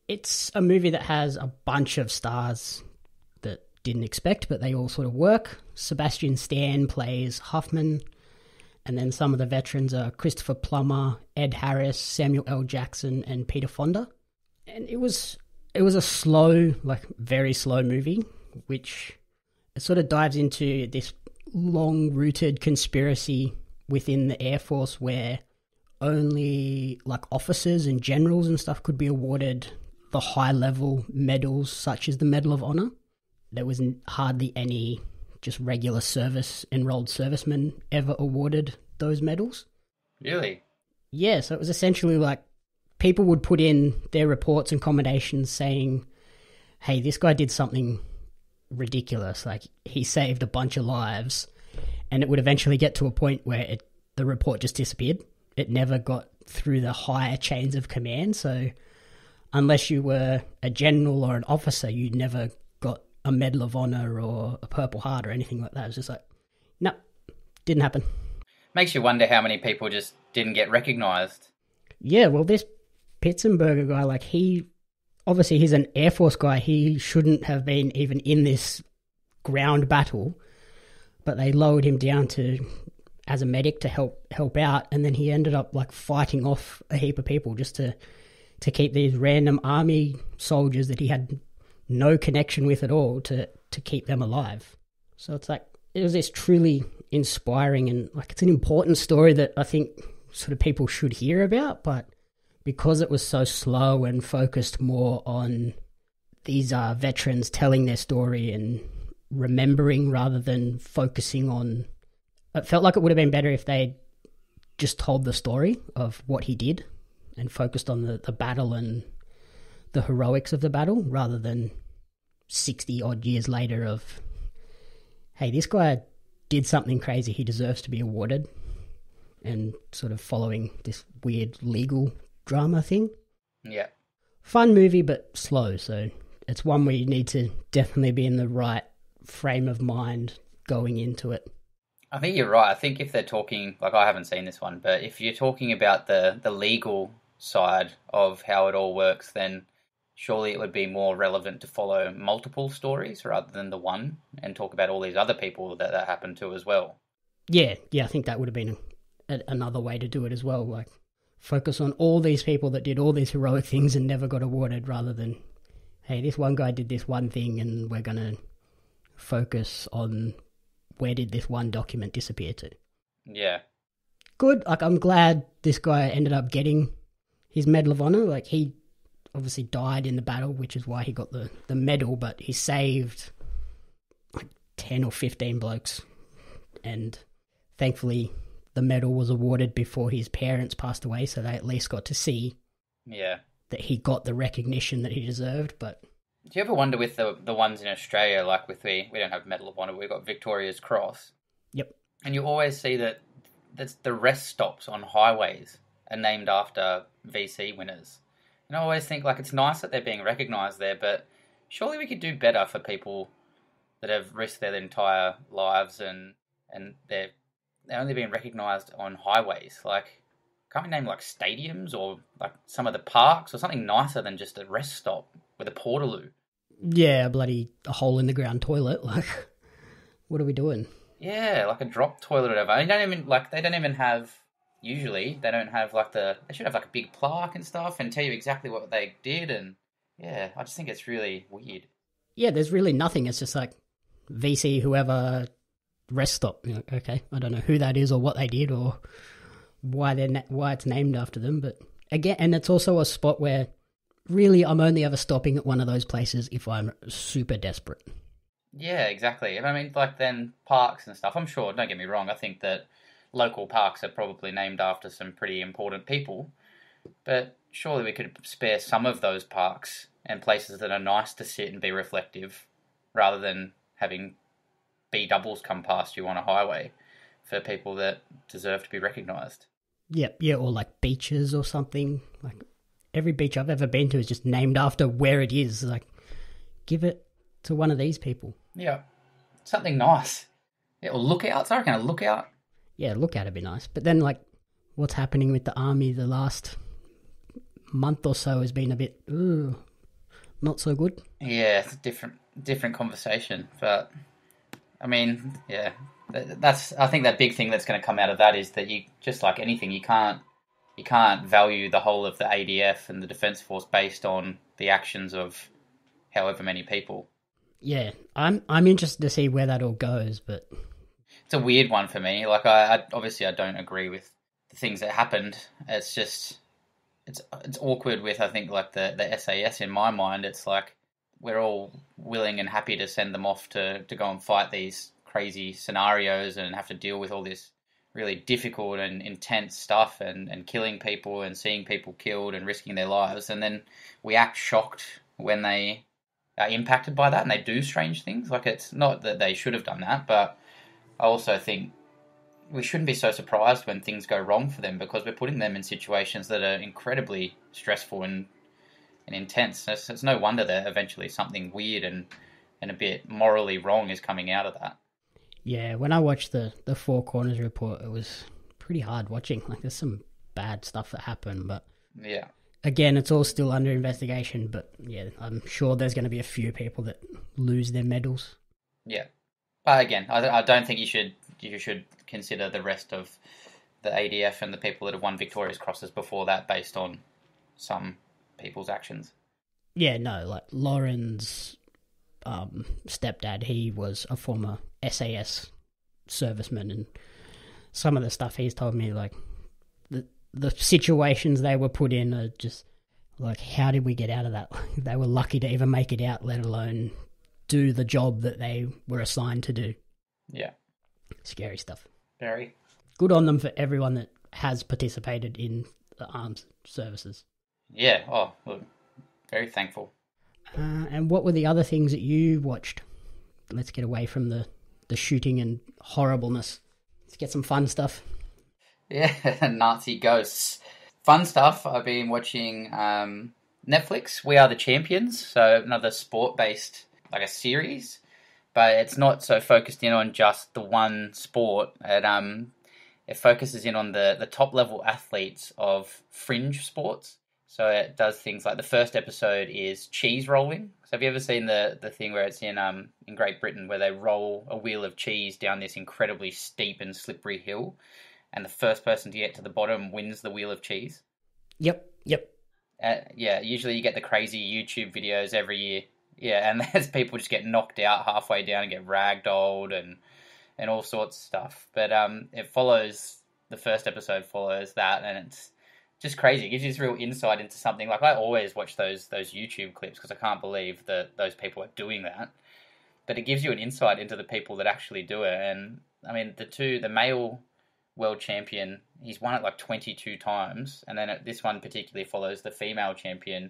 it's a movie that has a bunch of stars that didn't expect, but they all sort of work. Sebastian Stan plays Huffman, and then some of the veterans are Christopher Plummer, Ed Harris, Samuel L. Jackson, and Peter Fonda. And it was a slow, like very slow movie, which it sort of dives into this long-rooted conspiracy within the Air Force where only like officers and generals and stuff could be awarded the high-level medals such as the Medal of Honor. There was hardly any just regular enrolled servicemen ever awarded those medals. Really? Yeah, so it was essentially like people would put in their reports and commendations saying, hey, this guy did something ridiculous, like he saved a bunch of lives, and it would eventually get to a point where the report just disappeared. It never got through the higher chains of command, so unless you were a general or an officer, you never got a Medal of Honor or a Purple Heart or anything like that. It was just like, no, didn't happen. Makes you wonder how many people just didn't get recognised. Yeah, well, this Pitsenbarger guy, like obviously he's an Air Force guy. He shouldn't have been even in this ground battle, but they lowered him down as a medic to help out, and then he ended up like fighting off a heap of people just to keep these random army soldiers that he had no connection with at all to keep them alive. So it's like, it was this truly inspiring, and like it's an important story that I think sort of people should hear about, but because it was so slow and focused more on these veterans telling their story and remembering rather than focusing on... It felt like it would have been better if they just told the story of what he did and focused on the battle and the heroics of the battle rather than 60-odd years later of, hey, this guy did something crazy, he deserves to be awarded, and sort of following this weird legal drama thing. Yeah. Fun movie, but slow, so it's one where you need to definitely be in the right frame of mind going into it. I think you're right. I think if they're talking, like I haven't seen this one, but if you're talking about the legal side of how it all works, then surely it would be more relevant to follow multiple stories rather than the one and talk about all these other people that happened to as well. Yeah, I think that would have been another way to do it as well, like focus on all these people that did all these heroic things and never got awarded rather than, hey, this one guy did this one thing and we're going to focus on where did this one document disappear to. Yeah. Good. Like, I'm glad this guy ended up getting his Medal of Honor. Like, he obviously died in the battle, which is why he got the medal, but he saved like 10 or 15 blokes. And thankfully, the medal was awarded before his parents passed away, so they at least got to see that he got the recognition that he deserved. But do you ever wonder with the ones in Australia, like with we don't have Medal of Honor, we've got Victoria's Cross. Yep. And you always see that's the rest stops on highways are named after VC winners. And I always think, like, it's nice that they're being recognised there, but surely we could do better for people that have risked their entire lives and they're only being recognised on highways. Like, can't we name, like, stadiums or, like, some of the parks or something nicer than just a rest stop with a portaloo? Yeah, a hole-in-the-ground toilet. Like, what are we doing? Yeah, like a drop toilet or whatever. They don't even have... Usually, they don't have, like, they should have, like, a big plaque and stuff and tell you exactly what they did. And, yeah, I just think it's really weird. Yeah, there's really nothing. It's just, like, VC, whoever, rest stop. You know, okay, I don't know who that is or what they did or why it's named after them. But, again, and it's also a spot where, really, I'm only ever stopping at one of those places if I'm super desperate. Yeah, exactly. I mean, like then parks and stuff. I'm sure. Don't get me wrong. I think that local parks are probably named after some pretty important people, but surely we could spare some of those parks and places that are nice to sit and be reflective, rather than having B doubles come past you on a highway for people that deserve to be recognised. Yep, yeah, or like beaches or something. Like every beach I've ever been to is just named after where it is. Like, give it to one of these people. Yeah, something nice. Yeah, or lookouts. I reckon a lookout. Yeah, lookout would be nice. But then, like, what's happening with the army the last month or so has been a bit, not so good. Yeah, it's a different conversation, but I mean, yeah, that's I think that big thing that's going to come out of that is that you just like anything, you can't value the whole of the ADF and the Defence Force based on the actions of however many people. Yeah, I'm interested to see where that all goes, but It's a weird one for me. Like I obviously I don't agree with the things that happened. It's just it's awkward with I think like the SAS in my mind. It's like we're all willing and happy to send them off to go and fight these crazy scenarios and have to deal with all this really difficult and intense stuff and killing people and seeing people killed and risking their lives. And then we act shocked when they are impacted by that and they do strange things. Like it's not that they should have done that, but I also think we shouldn't be so surprised when things go wrong for them because we're putting them in situations that are incredibly stressful and intense. It's no wonder that eventually something weird and a bit morally wrong is coming out of that. yeah, when I watched the Four Corners report, it was pretty hard watching. Like, there's some bad stuff that happened, but Yeah. again, it's all still under investigation. But yeah, I'm sure there's going to be a few people that lose their medals. Yeah. But again, I don't think you should consider the rest of the ADF and the people that have won Victoria's Crosses before that based on some people's actions. Yeah, no, like Lauren's stepdad, he was a former SAS serviceman, and some of the stuff he's told me, like the situations they were put in are just like, how did we get out of that? They were lucky to even make it out, let alone do the job that they were assigned to do. Yeah. Scary stuff. Very. Good on them for everyone that has participated in the armed services. Yeah. Oh, look, very thankful. And what were the other things that you watched? Let's get away from the shooting and horribleness. Let's get some fun stuff. Yeah, Nazi ghosts. Fun stuff. I've been watching Netflix, We Are the Champions, so another sport-based, like a series, but it's not so focused in on just the one sport. It focuses in on the top-level athletes of fringe sports. So it does things like the first episode is cheese rolling. So have you ever seen the thing where it's in Great Britain where they roll a wheel of cheese down this incredibly steep and slippery hill, and the first person to get to the bottom wins the wheel of cheese? Yep. Yeah, usually you get the crazy YouTube videos every year. Yeah, and there's people just get knocked out halfway down and get ragdolled and all sorts of stuff. But the first episode follows that, and it's just crazy. It gives you this real insight into something. Like I always watch those YouTube clips because I can't believe that those people are doing that. But it gives you an insight into the people that actually do it. And I mean, the male world champion, he's won it like 22 times, and then this one particularly follows the female champion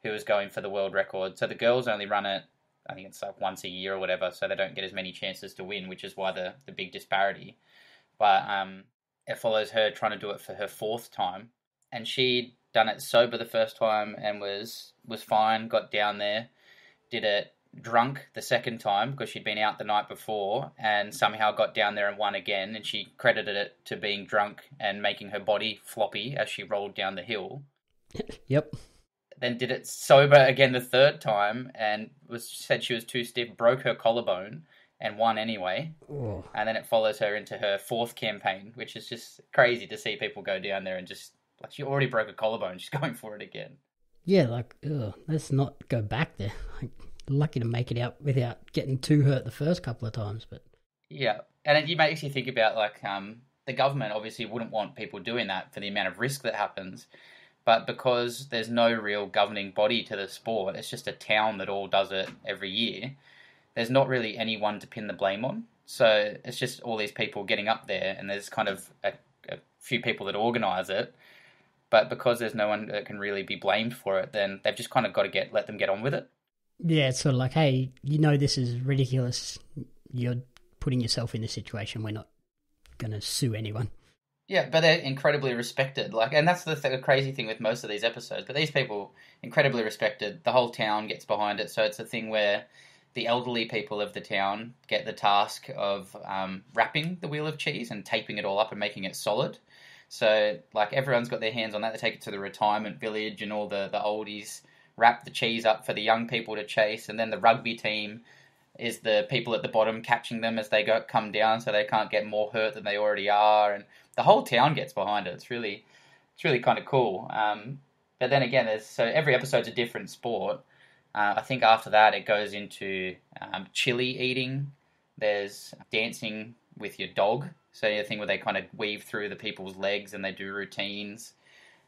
who is going for the world record. So the girls only run it, I think it's like once a year or whatever, so they don't get as many chances to win, which is why the big disparity. But it follows her trying to do it for her fourth time, and she'd done it sober the first time and was fine, got down there, did it drunk the second time because she'd been out the night before and somehow got down there and won again, and she credited it to being drunk and making her body floppy as she rolled down the hill. Yep. Then did it sober again the third time and said she was too stiff, broke her collarbone and won anyway. Oh. And then it follows her into her fourth campaign, which is just crazy to see people go down there and just, like, she already broke a collarbone, she's going for it again. Yeah, like, let's not go back there. Like, lucky to make it out without getting too hurt the first couple of times, but yeah, and it makes you think about like the government obviously wouldn't want people doing that for the amount of risk that happens, but because there's no real governing body to the sport, it's just a town that all does it every year. there's not really anyone to pin the blame on. So it's just all these people getting up there, and there's kind of a few people that organise it. But because there's no one that can really be blamed for it, then they've just kind of got to let them get on with it. Yeah, it's sort of like, hey, this is ridiculous. You're putting yourself in this situation. We're not going to sue anyone. Yeah, but they're incredibly respected. And that's the crazy thing with most of these episodes. But these people, incredibly respected. The whole town gets behind it. So it's a thing where the elderly people of the town get the task of wrapping the wheel of cheese and taping it all up and making it solid. So, everyone's got their hands on that. They take it to the retirement village, and all the oldies wrap the cheese up for the young people to chase. And then the rugby team is the people at the bottom catching them as they come down, so they can't get more hurt than they already are. And the whole town gets behind it. It's really kind of cool. But then again, so every episode's a different sport. I think after that it goes into chili eating. There's dancing with your dog. So the thing where they kind of weave through the people's legs and they do routines.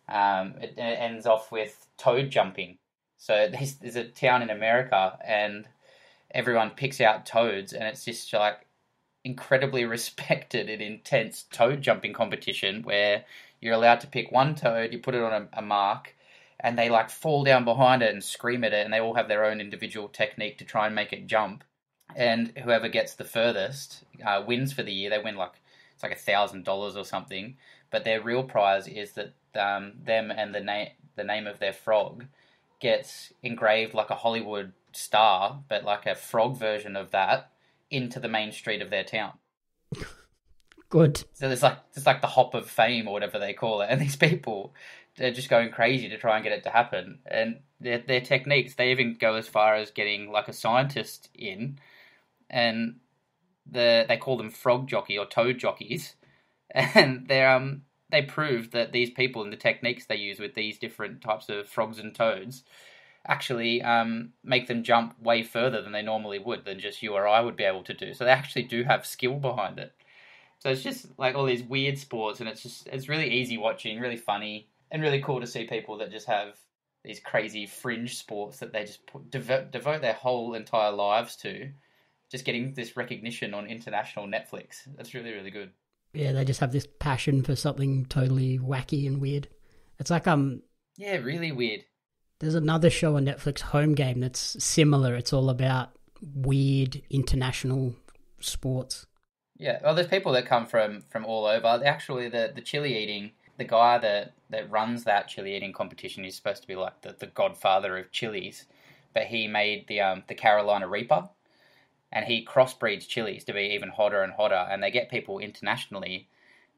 It ends off with toad jumping. So there's a town in America, and everyone picks out toads, and it's just incredibly respected and intense toad jumping competition where you're allowed to pick one toad, you put it on a mark, and they fall down behind it and scream at it, and they all have their own individual technique to try and make it jump. And whoever gets the furthest wins for the year. They win it's $1,000 or something. But their real prize is that them and the name of their frog gets engraved like a Hollywood star, but like a frog version of that, into the main street of their town. Good. So there's the hop of fame or whatever they call it, and these people, they're just going crazy to try and get it to happen. And their techniques, they even go as far as getting a scientist in, and they call them frog jockey or toad jockeys, and they proved that these people and the techniques they use with these different types of frogs and toads actually make them jump way further than they normally would, than just you or I would be able to do. So they actually do have skill behind it. So it's just all these weird sports, and it's really easy watching, really funny, and really cool to see people that just have these crazy fringe sports that they just devote their whole entire lives to, just getting this recognition on international Netflix. That's really, really good. Yeah, they just have this passion for something totally wacky and weird. It's yeah, really weird. There's another show on Netflix, Home Game, that's similar. It's all about weird international sports. Yeah, well, there's people that come from all over. Actually, the chili eating, the guy that runs that chili eating competition is supposed to be the godfather of chilies, but he made the Carolina Reaper, and he crossbreeds chilies to be even hotter and hotter, and they get people internationally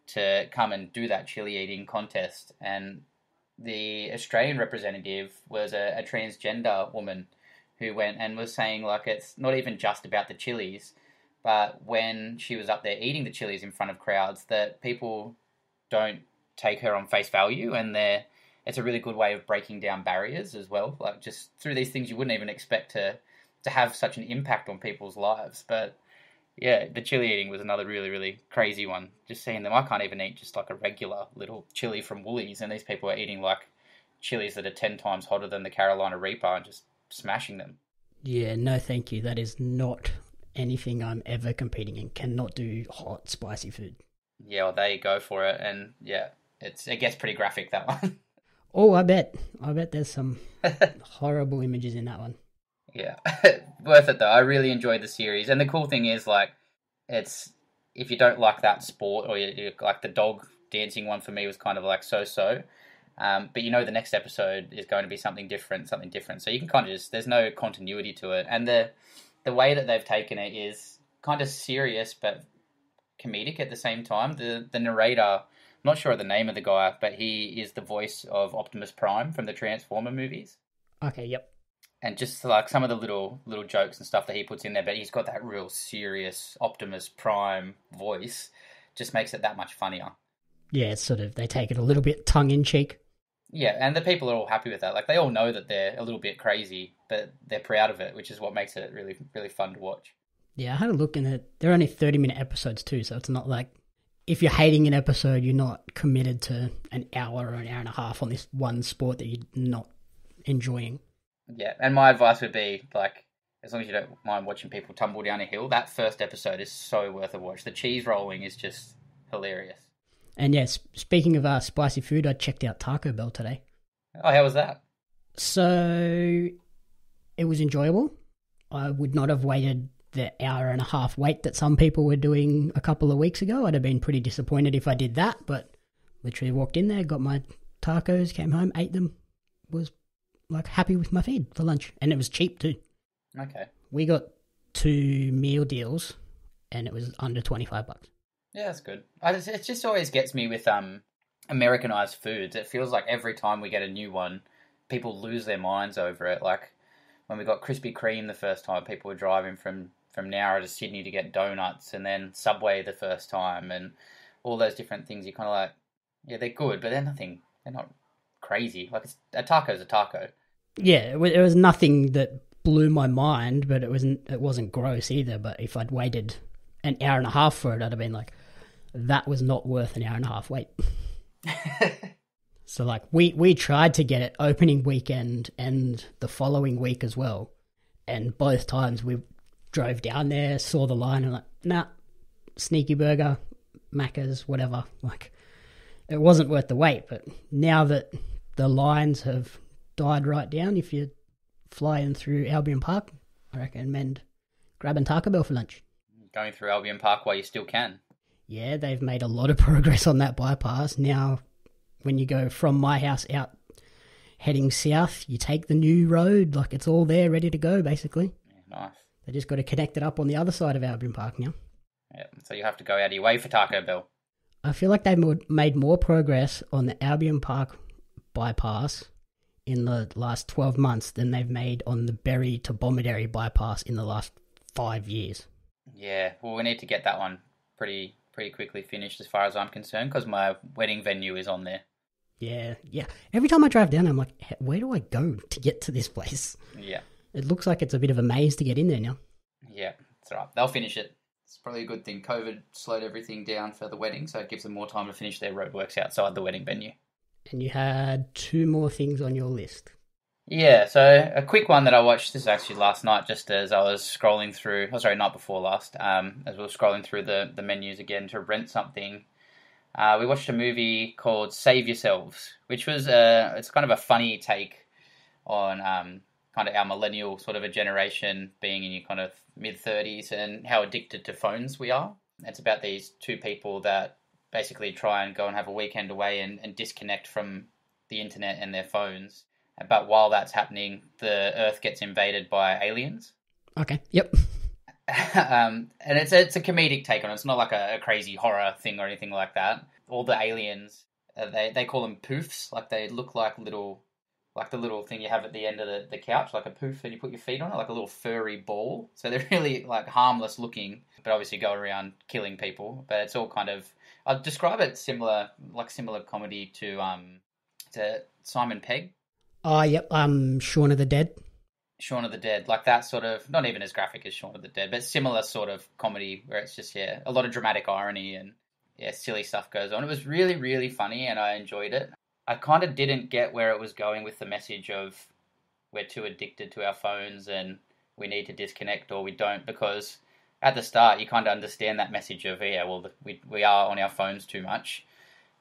to come and do that chili eating contest. And the Australian representative was a transgender woman who went and was saying it's not even just about the chilies, but when she was up there eating the chilies in front of crowds, that people don't take her on face value, and it's a really good way of breaking down barriers as well. Just through these things you wouldn't even expect to have such an impact on people's lives. But yeah, the chili eating was another really, really crazy one. Just seeing them, I can't even eat just a regular little chili from Woolies, and these people are eating chilies that are 10 times hotter than the Carolina Reaper and just smashing them. Yeah, no thank you. That is not anything I'm ever competing in. Cannot do hot, spicy food. Yeah, well, there you go for it. And yeah, it gets pretty graphic, that one. Oh, I bet there's some horrible images in that one. Yeah, worth it though. I really enjoyed the series, and the cool thing is it's, if you don't like that sport, or you like the dog dancing one, for me was kind of so-so, but the next episode is going to be something different, so you can kind of there's no continuity to it, and the way that they've taken it is kind of serious but comedic at the same time. The narrator, I'm not sure of the name of the guy, but he is the voice of Optimus Prime from the Transformer movies. Okay, yep. And just some of the little jokes and stuff that he puts in there, but he's got that real serious Optimus Prime voice, just makes it that much funnier. Yeah, it's they take it a little bit tongue-in-cheek. Yeah, and the people are all happy with that. They all know that they're a little bit crazy, but they're proud of it, which is what makes it really, really fun to watch. Yeah, I had a look in it. They're only 30-minute episodes too, so it's not if you're hating an episode, you're not committed to an hour or an hour and a half on this one sport that you're not enjoying. Yeah, and my advice would be, As long as you don't mind watching people tumble down a hill, that first episode is so worth a watch. The cheese rolling is just hilarious. And yes, speaking of spicy food, I checked out Taco Bell today. Oh, how was that? So it was enjoyable. I would not have waited the hour and a half wait that some people were doing a couple of weeks ago. I'd have been pretty disappointed if I did that, but literally walked in there, got my tacos, came home, ate them, was like happy with my feed for lunch. And it was cheap too. Okay. We got 2 meal deals and it was under $25. Yeah, that's good. It just always gets me with Americanized foods. It feels like every time we get a new one, people lose their minds over it. Like when we got Krispy Kreme the first time, people were driving from Nowra to Sydney to get donuts, and then Subway the first time, and all those different things. You're kind of like, yeah, they're good, but they're not crazy. Like a taco's a taco. Yeah, it was nothing that blew my mind, but it wasn't gross either. But if I'd waited an hour and a half for it, I'd have been like, that was not worth an hour and a half wait. So like we tried to get it opening weekend and the following week as well, and both times we drove down there, saw the line, and like, nah, Sneaky Burger, Macca's, whatever. Like it wasn't worth the wait. But now that the lines have died right down, if you're flying through Albion Park, I recommend grabbing Taco Bell for lunch. Going through Albion Park while you still can. Yeah, they've made a lot of progress on that bypass. Now, when you go from my house out heading south, you take the new road. Like, it's all there, ready to go, basically. Yeah, nice. They just got to connect it up on the other side of Albion Park now. Yeah, so you have to go out of your way for Taco Bell. I feel like they've made more progress on the Albion Park bypass in the last 12 months than they've made on the Berry to Bomaderry bypass in the last 5 years. Yeah, well, we need to get that one pretty quickly finished as far as I'm concerned, because my wedding venue is on there. Yeah. Every time I drive down, I'm like, where do I go to get to this place? Yeah. It looks like it's a bit of a maze to get in there now. Yeah, that's all right. They'll finish it. It's probably a good thing. COVID slowed everything down for the wedding, so it gives them more time to finish their roadworks outside the wedding venue. And you had 2 more things on your list. Yeah, so a quick one that I watched, this is actually last night, just as I was scrolling through, night before last, as we were scrolling through the menus again to rent something. We watched a movie called Save Yourselves, which was it's kind of a funny take on kind of our millennial sort of a generation, being in your kind of mid-30s, and how addicted to phones we are. It's about these 2 people that basically try and go and have a weekend away and disconnect from the internet and their phones. But while that's happening, the Earth gets invaded by aliens. Okay, yep. And it's a comedic take on it. It's not like a crazy horror thing or anything like that. All the aliens, they call them poofs. Like they look like the little thing you have at the end of the couch, like a poof, and you put your feet on it, like a little furry ball. So they're really like harmless looking, but obviously go around killing people. But it's all kind of, I'd describe it similar comedy to Simon Pegg. Oh, yep. Shaun of the Dead. Shaun of the Dead, like that sort of, not even as graphic as Shaun of the Dead, but similar sort of comedy where it's just, a lot of dramatic irony and, silly stuff goes on. It was really, really funny and I enjoyed it. I kind of didn't get where it was going with the message of we're too addicted to our phones and we need to disconnect or we don't, because at the start you kind of understand that message of, we are on our phones too much.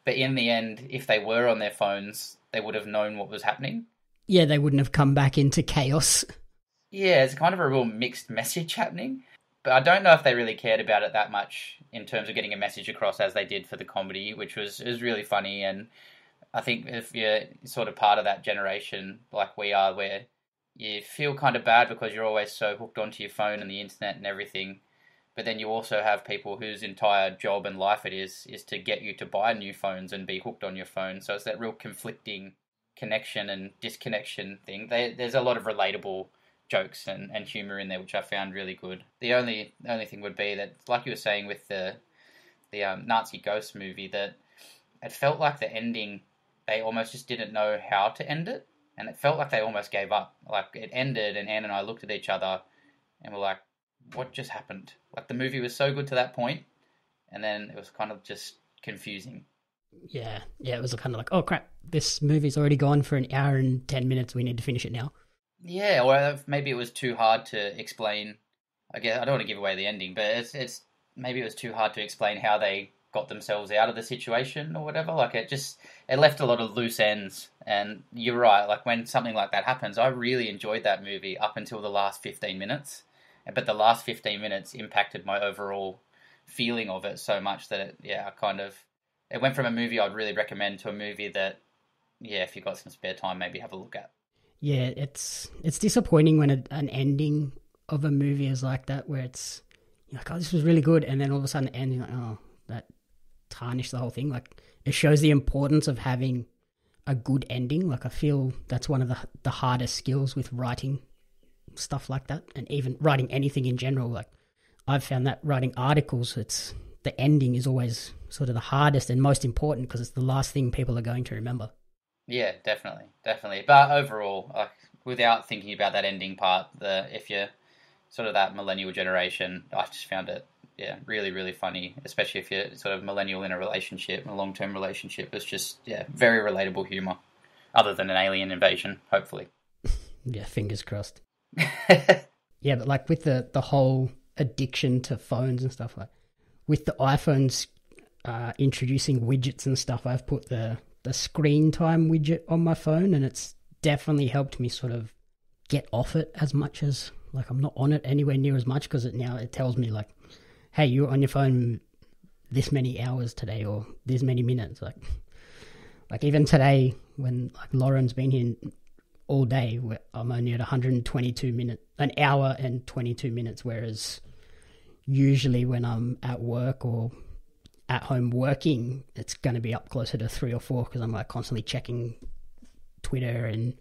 But in the end, if they were on their phones, they would have known what was happening. Yeah, they wouldn't have come back into chaos. Yeah, it's kind of a real mixed message happening. But I don't know if they really cared about it that much in terms of getting a message across as they did for the comedy, which was really funny. And I think if you're sort of part of that generation like we are, where you feel kind of bad because you're always so hooked onto your phone and the internet and everything, but then you also have people whose entire job and life it is to get you to buy new phones and be hooked on your phone. So it's that real conflicting connection and disconnection thing. There's a lot of relatable jokes and humour in there, which I found really good. The only thing would be that, like you were saying with the Nazi ghost movie, that it felt like the ending, they almost just didn't know how to end it, and it felt like they almost gave up. Like it ended, and Anne and I looked at each other, and were like, "What just happened?" Like the movie was so good to that point, and then it was kind of just confusing. Yeah, it was kind of like, oh crap, this movie's already gone for an hour and 10 minutes. We need to finish it now. Yeah, or maybe it was too hard to explain. I guess I don't want to give away the ending, but it's maybe it was too hard to explain how they got themselves out of the situation or whatever. Like it left a lot of loose ends. And you're right. Like when something like that happens, I really enjoyed that movie up until the last 15 minutes. But the last 15 minutes impacted my overall feeling of it so much that it went from a movie I'd really recommend to a movie that, yeah, if you've got some spare time, maybe have a look at. Yeah, it's disappointing when an ending of a movie is like that, where it's you're like, oh, this was really good, and then all of a sudden the ending, like, oh, that tarnished the whole thing. Like, it shows the importance of having a good ending. Like, I feel that's one of the hardest skills with writing stuff like that, and even writing anything in general. Like, I've found that writing articles, it's the ending is always sort of the hardest and most important because it's the last thing people are going to remember. Yeah, definitely, definitely. But overall, like, without thinking about that ending part, if you're sort of that millennial generation, I just found it, yeah, really, really funny, especially if you're sort of millennial in a relationship, a long-term relationship. It's just, yeah, very relatable humor, other than an alien invasion, hopefully. Yeah, fingers crossed. Yeah, but like with the whole addiction to phones and stuff, like with the iPhones introducing widgets and stuff, I've put the screen time widget on my phone, and it's definitely helped me sort of get off it as much as, like, I'm not on it anywhere near as much, because it tells me like, hey, you're on your phone this many hours today or this many minutes. Like even today when like Lauren's been here all day, I'm only at 122 minutes, an hour and 22 minutes, whereas usually when I'm at work or at home working, it's going to be up closer to 3 or 4, because I'm like constantly checking Twitter and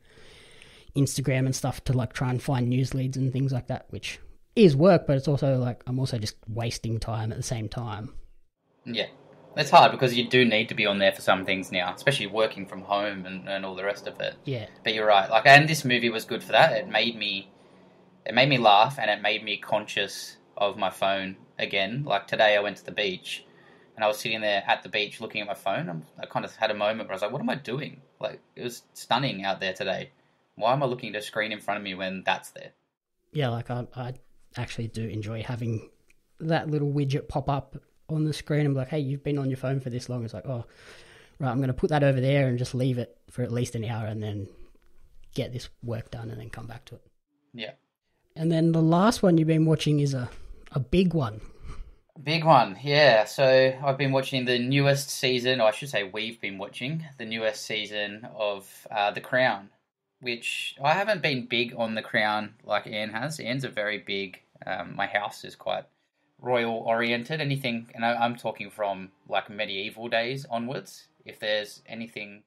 Instagram and stuff to like try and find news leads and things like that, which is work, but it's also like I'm also just wasting time at the same time. Yeah, it's hard because you do need to be on there for some things now, especially working from home and all the rest of it. Yeah. But you're right. Like, and this movie was good for that. It made me laugh, and it made me conscious of my phone again. Like today, I went to the beach, and I was sitting there at the beach looking at my phone. I kind of had a moment where I was like, "What am I doing?" Like, it was stunning out there today. Why am I looking at a screen in front of me when that's there? Yeah, like I actually do enjoy having that little widget pop up on the screen and be like, hey, you've been on your phone for this long. It's like, oh, right, I'm going to put that over there and just leave it for at least an hour and then get this work done and then come back to it. Yeah. And then the last one you've been watching is a big one. Big one, yeah. So I've been watching the newest season, or I should say we've been watching the newest season of The Crown, which I haven't been big on The Crown like Anne has. Anne's a very big, my house is quite royal oriented. Anything, and I'm talking from like medieval days onwards. If there's anything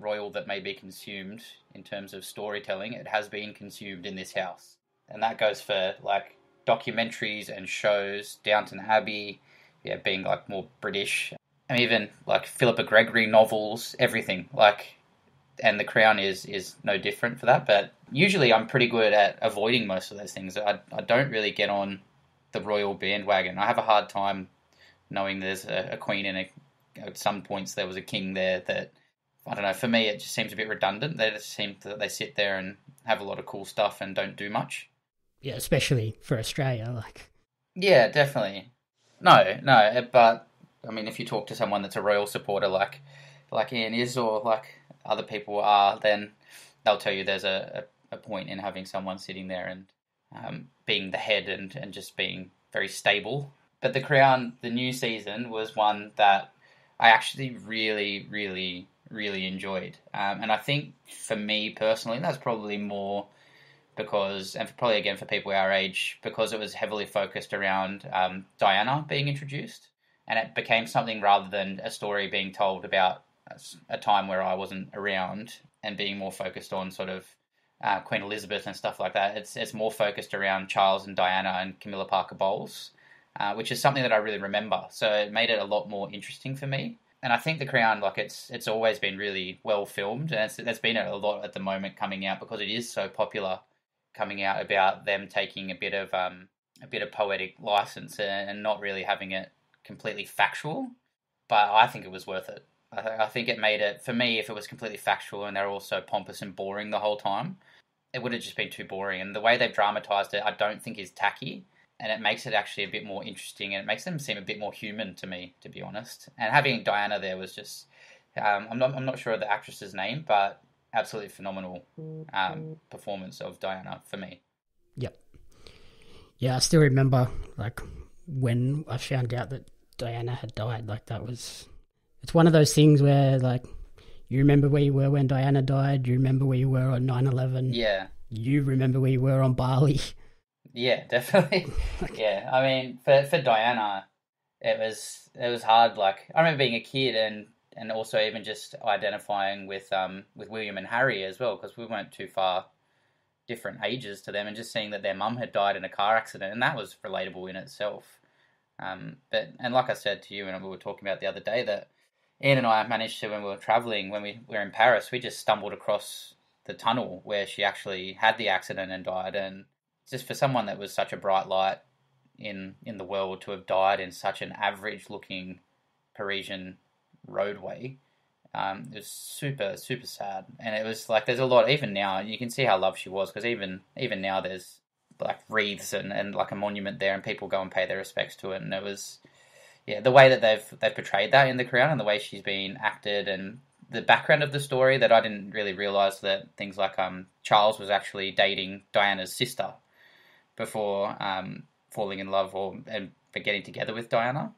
royal that may be consumed in terms of storytelling, it has been consumed in this house. And that goes for like documentaries and shows, Downton Abbey, yeah, being like more British, and even like Philippa Gregory novels, everything like. And The Crown is no different for that. But usually I'm pretty good at avoiding most of those things. I don't really get on the royal bandwagon. I have a hard time knowing there's a queen and at some points there was a king there that, I don't know, for me it just seems a bit redundant. They just seem that they sit there and have a lot of cool stuff and don't do much. Yeah, especially for Australia, like. Yeah, definitely. No, but I mean, if you talk to someone that's a royal supporter like Ian is, or like other people are, then they'll tell you there's a point in having someone sitting there and being the head and just being very stable. But The Crown, the new season, was one that I actually really, really, really enjoyed. And I think for me personally, that's probably more because, and probably again for people our age, because it was heavily focused around Diana being introduced. And it became something rather than a story being told about a time where I wasn't around and being more focused on sort of Queen Elizabeth and stuff like that. It's more focused around Charles and Diana and Camilla Parker Bowles, which is something that I really remember. So it made it a lot more interesting for me. And I think The Crown, like it's always been really well filmed, and there's been a lot at the moment coming out because it is so popular, coming out about them taking a bit of poetic license and not really having it completely factual. But I think it was worth it. I think it made it, for me, if it was completely factual and they're also pompous and boring the whole time, it would have just been too boring. And the way they've dramatized it, I don't think is tacky. And it makes it actually a bit more interesting, and it makes them seem a bit more human to me, to be honest. And having Diana there was just, I'm not sure of the actress's name, but absolutely phenomenal performance of Diana for me. Yep. Yeah, I still remember, like, when I found out that Diana had died. Like, it's one of those things where, like, you remember where you were when Diana died, you remember where you were on 9/11. Yeah. You remember where you were on Bali. Yeah, definitely. Yeah, I mean, for Diana, it was hard. Like, I remember being a kid and also even just identifying with William and Harry as well, because we weren't too far different ages to them, and just seeing that their mum had died in a car accident, and that was relatable in itself. But like I said to you, and we were talking about the other day, that Ian and I managed to, when we were traveling, when we were in Paris, we just stumbled across the tunnel where she actually had the accident and died, and just for someone that was such a bright light in the world to have died in such an average-looking Parisian roadway, it was super, super sad. And it was like, there's a lot, even now, you can see how loved she was, because even now there's like wreaths and like a monument there, and people go and pay their respects to it. And it was, yeah, the way that they've portrayed that in The Crown, and the way she's been acted, and the background of the story, that I didn't really realise that things like Charles was actually dating Diana's sister before falling in love and getting together with Diana,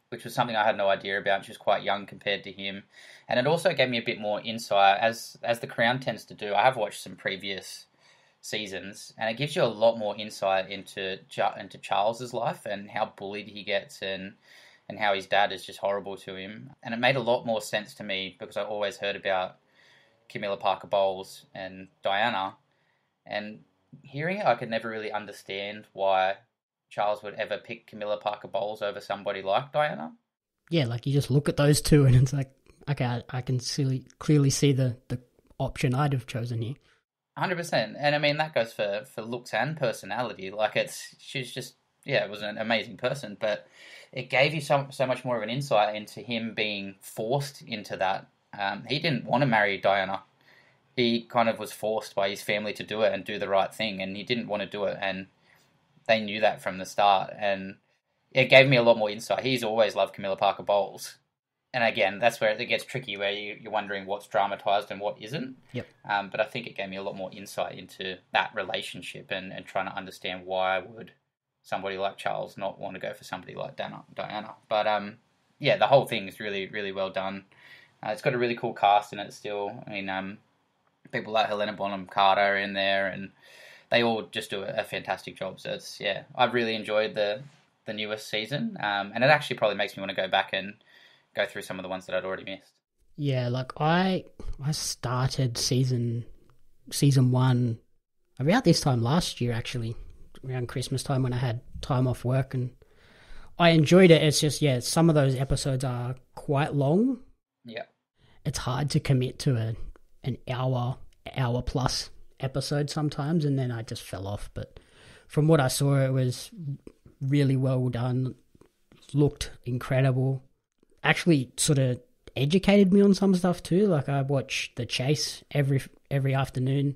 which was something I had no idea about. She was quite young compared to him. And it also gave me a bit more insight, as The Crown tends to do. I have watched some previous seasons, and it gives you a lot more insight into Charles's life and how bullied he gets, and how his dad is just horrible to him. And it made a lot more sense to me, because I always heard about Camilla Parker Bowles and Diana, and hearing it, I could never really understand why Charles would ever pick Camilla Parker Bowles over somebody like Diana. Yeah, like, you just look at those two and it's like, okay, I can clearly see the option I'd have chosen here. 100%. And I mean, that goes for looks and personality. Like, she's just, yeah, it was an amazing person, but it gave you so much more of an insight into him being forced into that. He didn't want to marry Diana. He kind of was forced by his family to do it and do the right thing, and he didn't want to do it, and they knew that from the start, and it gave me a lot more insight. He's always loved Camilla Parker Bowles, and again, that's where it gets tricky, where you're wondering what's dramatised and what isn't. Yep. But I think it gave me a lot more insight into that relationship, and trying to understand why would somebody like Charles not want to go for somebody like Diana. But yeah, the whole thing is really, really well done. It's got a really cool cast in it still. I mean, people like Helena Bonham Carter in there, and they all just do a fantastic job. So it's, yeah, I've really enjoyed the newest season, and it actually probably makes me want to go back and go through some of the ones that I'd already missed. Yeah, like, I started season 1 about this time last year, actually, around Christmas time, when I had time off work, and I enjoyed it. It's just, yeah, some of those episodes are quite long. Yeah. It's hard to commit to an hour plus episode sometimes, and then I just fell off. But from what I saw, it was really well done, looked incredible, actually sort of educated me on some stuff too. Like, I watch The Chase every afternoon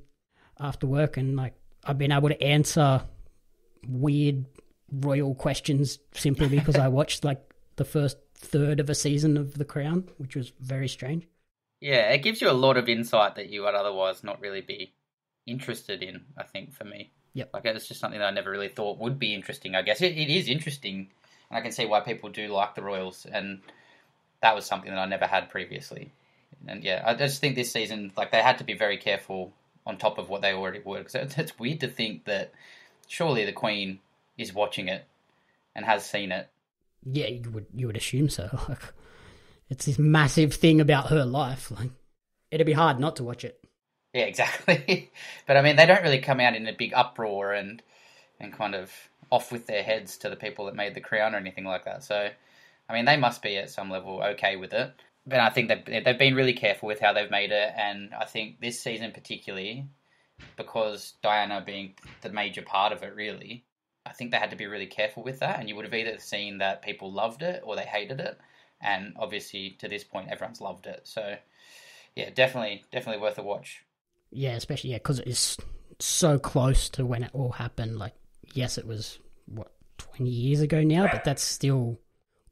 after work, and like, I've been able to answer weird royal questions simply because I watched like the first third of a season of The Crown, which was very strange. Yeah, it gives you a lot of insight that you would otherwise not really be interested in, I think, for me. Yep. Like, it's just something that I never really thought would be interesting, I guess. It is interesting, and I can see why people do like the royals, and that was something that I never had previously. And yeah, I just think this season, like, they had to be very careful on top of what they already were, because it's weird to think that surely the Queen is watching it and has seen it. Yeah, you would assume so. Like, it's this massive thing about her life. Like, it'd be hard not to watch it. Yeah, exactly. But I mean, they don't really come out in a big uproar and kind of off with their heads to the people that made The Crown or anything like that. So, I mean, they must be at some level okay with it. But I think they've been really careful with how they've made it, and I think this season particularly, because Diana being the major part of it, really, I think they had to be really careful with that, and you would have either seen that people loved it or they hated it, and obviously to this point everyone's loved it. So yeah, definitely worth a watch. Yeah, especially, yeah, because it's so close to when it all happened. Like, yes, it was, 20 years ago now, but that's still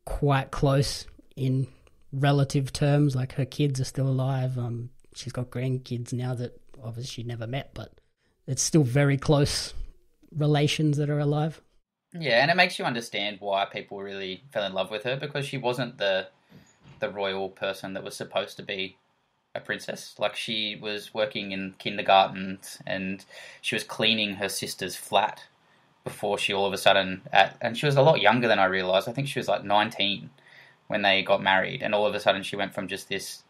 quite close in relative terms. Like, her kids are still alive. She's got grandkids now that obviously she never met, but it's still very close relations that are alive. Yeah, and it makes you understand why people really fell in love with her, because she wasn't the royal person that was supposed to be a princess. Like, she was working in kindergarten and she was cleaning her sister's flat before she all of a sudden, and she was a lot younger than I realised. I think she was like 19 when they got married, and all of a sudden she went from just this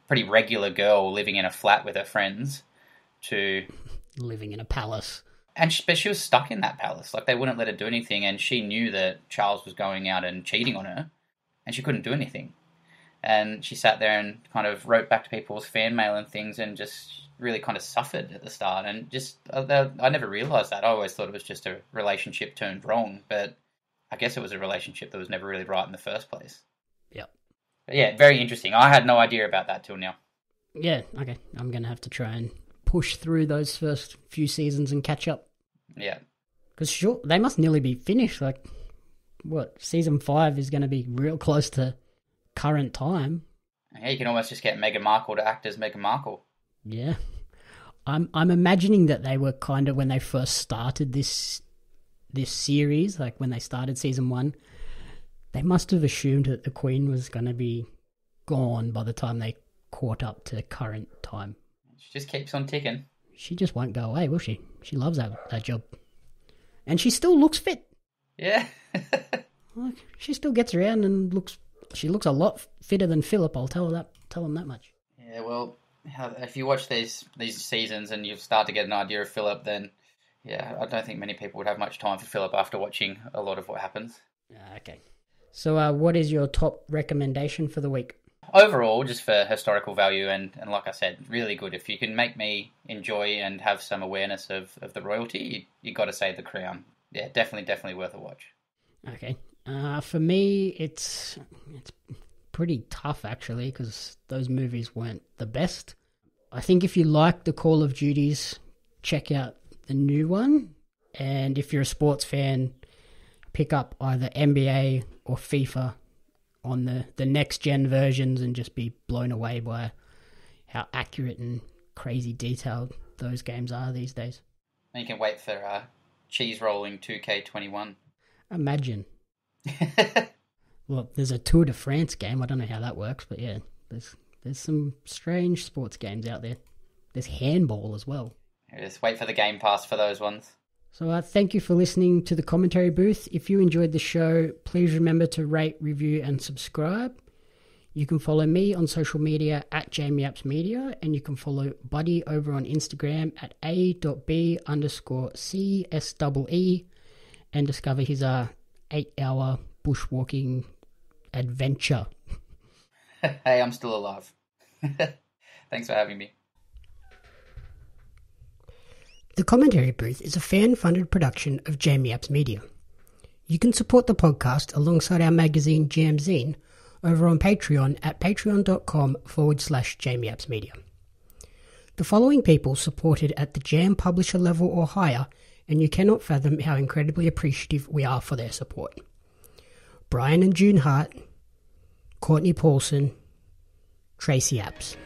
pretty regular girl living in a flat with her friends to living in a palace. But she was stuck in that palace. Like, they wouldn't let her do anything, and she knew that Charles was going out and cheating on her, and she couldn't do anything. And she sat there and kind of wrote back to people's fan mail and things, and just really kind of suffered at the start. And just, I never realised that. I always thought it was just a relationship turned wrong, but I guess it was a relationship that was never really right in the first place. Yep. But yeah, very interesting. I had no idea about that till now. Yeah, okay. I'm going to have to try and push through those first few seasons and catch up. Yeah. Because sure, they must nearly be finished. Like, season 5 is going to be real close to current time. Yeah, you can almost just get Meghan Markle to act as Meghan Markle. Yeah. I'm imagining that they were kind of, when they first started this series, like when they started season 1, they must have assumed that the Queen was going to be gone by the time they caught up to current time. She just keeps on ticking. She just won't go away, will she? She loves that job. And she still looks fit. Yeah. Like, she still gets around and she looks a lot fitter than Philip, I'll tell him that much. Yeah, well, if you watch these seasons and you start to get an idea of Philip, then yeah, I don't think many people would have much time for Philip after watching a lot of what happens. Okay. So what is your top recommendation for the week? Overall, just for historical value and like I said, really good. If you can make me enjoy and have some awareness of the royalty, you got to say The Crown. Yeah, definitely worth a watch. Okay. For me, it's pretty tough, actually, because those movies weren't the best. I think if you like the Call of Duties, check out the new one. And if you're a sports fan, pick up either NBA or FIFA on the next-gen versions and just be blown away by how accurate and crazy detailed those games are these days. And you can wait for cheese rolling 2K21. Imagine. Well, there's a Tour de France game. I don't know how that works, but yeah, there's some strange sports games out there. There's handball as well. Just wait for the Game Pass for those ones. So thank you for listening to the commentary booth. If you enjoyed the show, please remember to rate, review, and subscribe. You can follow me on social media at JamieAppsMedia, and you can follow Buddy over on Instagram at a.b_CSEE and discover his 8-hour bushwalking adventure. Hey, I'm still alive. Thanks for having me. The Commentary Booth is a fan-funded production of Jamie Apps Media. You can support the podcast alongside our magazine Jam Zine over on Patreon at patreon.com/Jamie Apps Media. The following people supported at the Jam publisher level or higher, and you cannot fathom how incredibly appreciative we are for their support. Brian and June Hart, Courtney Paulson, Tracy Apps.